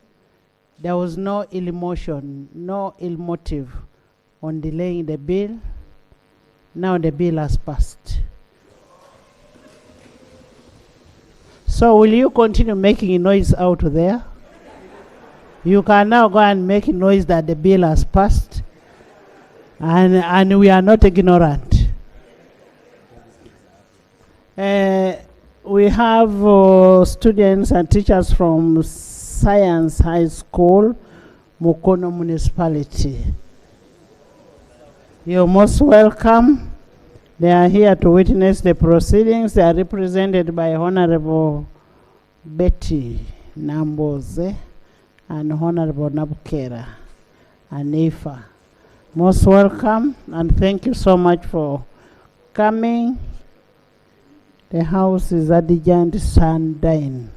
was no ill emotion, no ill motive on delaying the bill. Now the bill has passed. So will you continue making noise out there? You can now go and make noise that the bill has passed. And we are not ignorant. We have students and teachers from Science High School, Mukono Municipality. You're most welcome. They are here to witness the proceedings. They are represented by Honorable Betty Namboze and Honorable Nabukera and Ifa. Most welcome, and thank you so much for coming. The house is Adijant Sandine.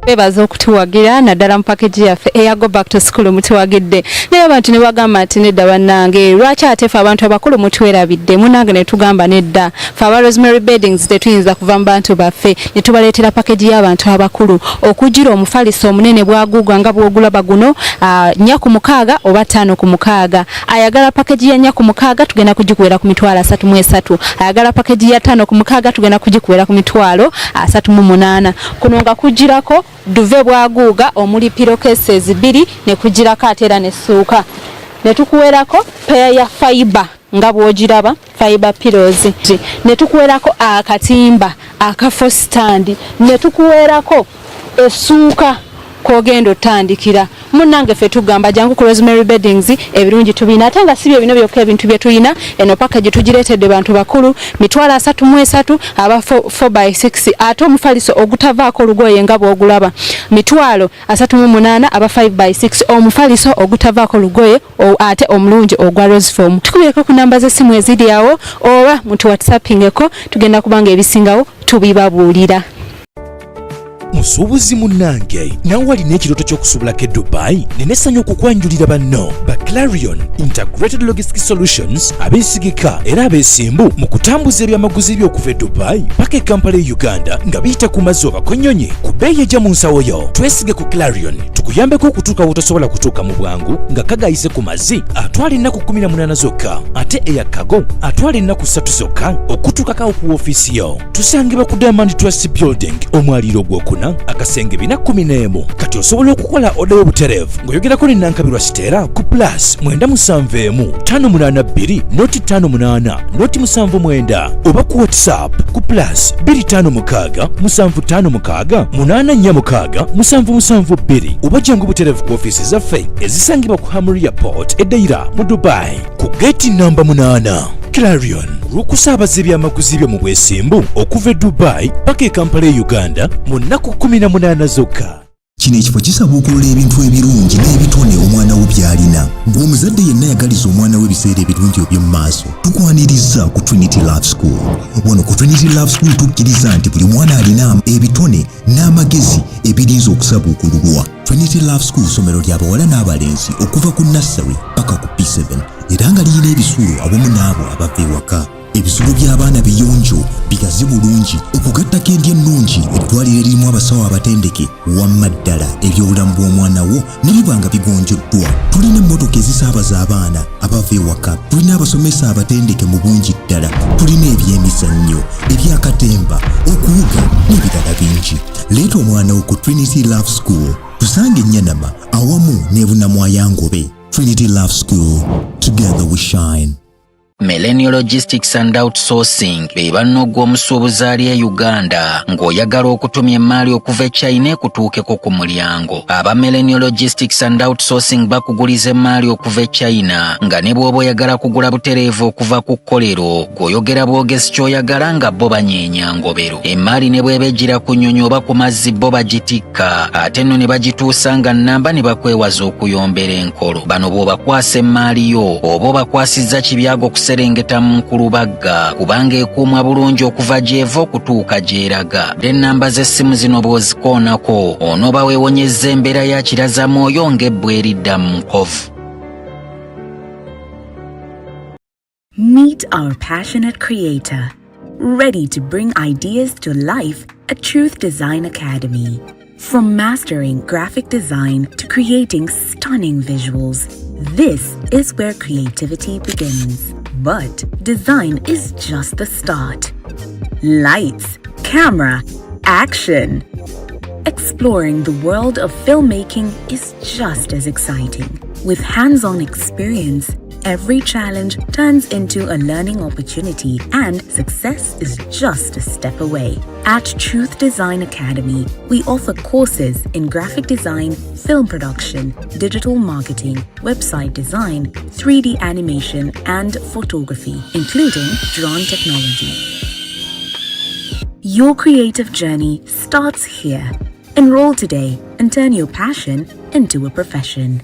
bebaza okutuwagira naddala mu package yaffe eyago back to school mutuwagidde naye abantu ne bagamba ati nedda bannange lwaki ate ffe abantu abakulu mutwerabidde munange ne tugamba nedda ffe aba Rosemary Beddings tetuyinza kuva mu bantu baffe ne tubaleetera package y'abantu abakulu okugira omufaliso omunene bwaguuga nga bwogulaba guno 4 ku 6 oba 5 ku 6 ayagala package ya 4 ku 6 tugenda kugikuwera ku mitwalo 33 ayagala package ya 5 ku 6 tugenda kugikuwera ku mitwalo 38 kuno nga kugirako duve bwaguuga omuli piro cases 2 ne kugirako atera ne suuka ne tukuwerako pair ya fiber nga bwogiraba fiber pillows ne tukuwerako akatimba akafo stand ne tukuwerako esuuka kogendo tandikira munange fe tugamba jangu ku Rosemary Beddings ebirungi tubina atanga sibyo bino byokka ebintu bye tuyina eno package tugiretedde bantu bakulu mitwalo 33 aba 4x6 ate omufaliso ogutavaako lugoye nga bwogulaba mitwalo 38 aba 5x6 omufaliso ogutavaako lugoye ate omulungi ogwa rose form tukubireko ku namba z'essimu eziri awo oba mutu whatsappingeko tugenda kubanga ebisingawo tubibabuulira. Musuubuzi munnange nawe walina ekirooto ky'okusuubulako e Dubai nenessanyu okukwanjulira banno Baclarion Integrated Logistics Solutions abeesigika era abeesimbu mu kutambuza ebyamaguzi by'okuva e Dubai paka e Kampala e Uganda nga biyita ku mazzi oba konnyonyi ku bbeeyi ejja mu nsawo yo. Twesige ku Clarion tukuyambeko okutuuka wotosobola kutuuka mu bwangu nga kagayise ku mazzi atwala ennaku 18 zokka ate eyakago atwala ennaku 3 zokka okutuukako ku woofiisi yo. Tusangibwa ku Diamond Trust Building omwaliiro gw'okuna akasenge 411 kati osobola okukola oda y'obutereevu ng'oyogerako ne Nankabirwa Siteera ku plus 971 582 noti 58 noti 79 oba ku WhatsApp ku plus 256 756 846 772 oba jangu butereevu ku ofiisi zaffe ezisangibwa ku Hamri Airport Edeira mu Dubai ku gate namba 8. Clarion lw'okusaabaza ebyamaguzi byo mu bwesimbu okuva e Dubai paka e Kampala e Uganda mu nnaku 18 zokka. kino ekifo kisaba okulola ebintu ebirungi n'ebitone omwana wo by'alina. Ng'omuzadde yenna yagaliza omwana we ebiseera ebirungi eby'omu maaso, tukwaniriza ku Trinity Love School. Wano ku Trinity Love School tukkiriza nti buli mwana alina ebitone n'amagezi ebirinza okusabuukululwa. Trinity Love School somero ly'abawala n'abalenzi okuva ku nursery paka ku P7 era nga liyina ebisulo awamu n'abo abava ewaka. Ebisulo by'abaana biyonjo bigazi bulungi okugattako endya ennungi eddwaliro eririmu abasawo abatendeke wamma ddala ebyobulamu bw'omwana wo ne biba nga bigonjoddwa. Tulina emmotoka ezisaabaza abaana abava ewaka, tulina abasomesa abatendeke mu bungi ddala, tulina ebyemizannyo, ebyakatemba, okuwuga n'ebirala bingi. Leeta omwana wo ku Trinity Love School tusange Nyanama awamu ne Bunamwaya Ngobe. Trinity Love School, together we shine. Millennial Logistics and Outsourcing be bannoggwa omusuubuzi ali e Uganda ng'oyagala okutumya emaali okuva e China ekutuukeko ku mulyango. Aba Millennial Logistics and Outsourcing bakuguliza emaali okuva e China nga ne bw'oba oyagala kugula butereevu okuva ku kkolero ng'oyogera bwogezi ky'oyagala nga bo banyeenya ngobero. Emaali ne bw'eba ejjira ku nnyonyi oba ku mazzi bo bagitikka ate nno ne bagituusa nga nnamba ne bakwewaza okuyombera enkolo. Bano bw'obakwasa emaali yo oba obakwasizza kibyago serengeta mu Nkulubagga kubanga ekuumwa bulungi okuva gy'eva okutuuka gy'eraga. Ennamba z'essimu zino bw'ozikoonako onooba weewonyezza embeera ya kirazamwoyo ng'ebbwa eridda mu nkovu. Meet our passionate creator, ready to bring ideas to life at Truth Design Academy. From mastering graphic design to creating stunning visuals, this is where creativity begins. But design is just the start. Lights, camera, action. Exploring the world of filmmaking is just as exciting. With hands-on experience, every challenge turns into a learning opportunity and success is just a step away. At Truth Design Academy, we offer courses in graphic design, film production, digital marketing, website design, 3D animation, and photography, including drone technology. Your creative journey starts here. Enroll today and turn your passion into a profession.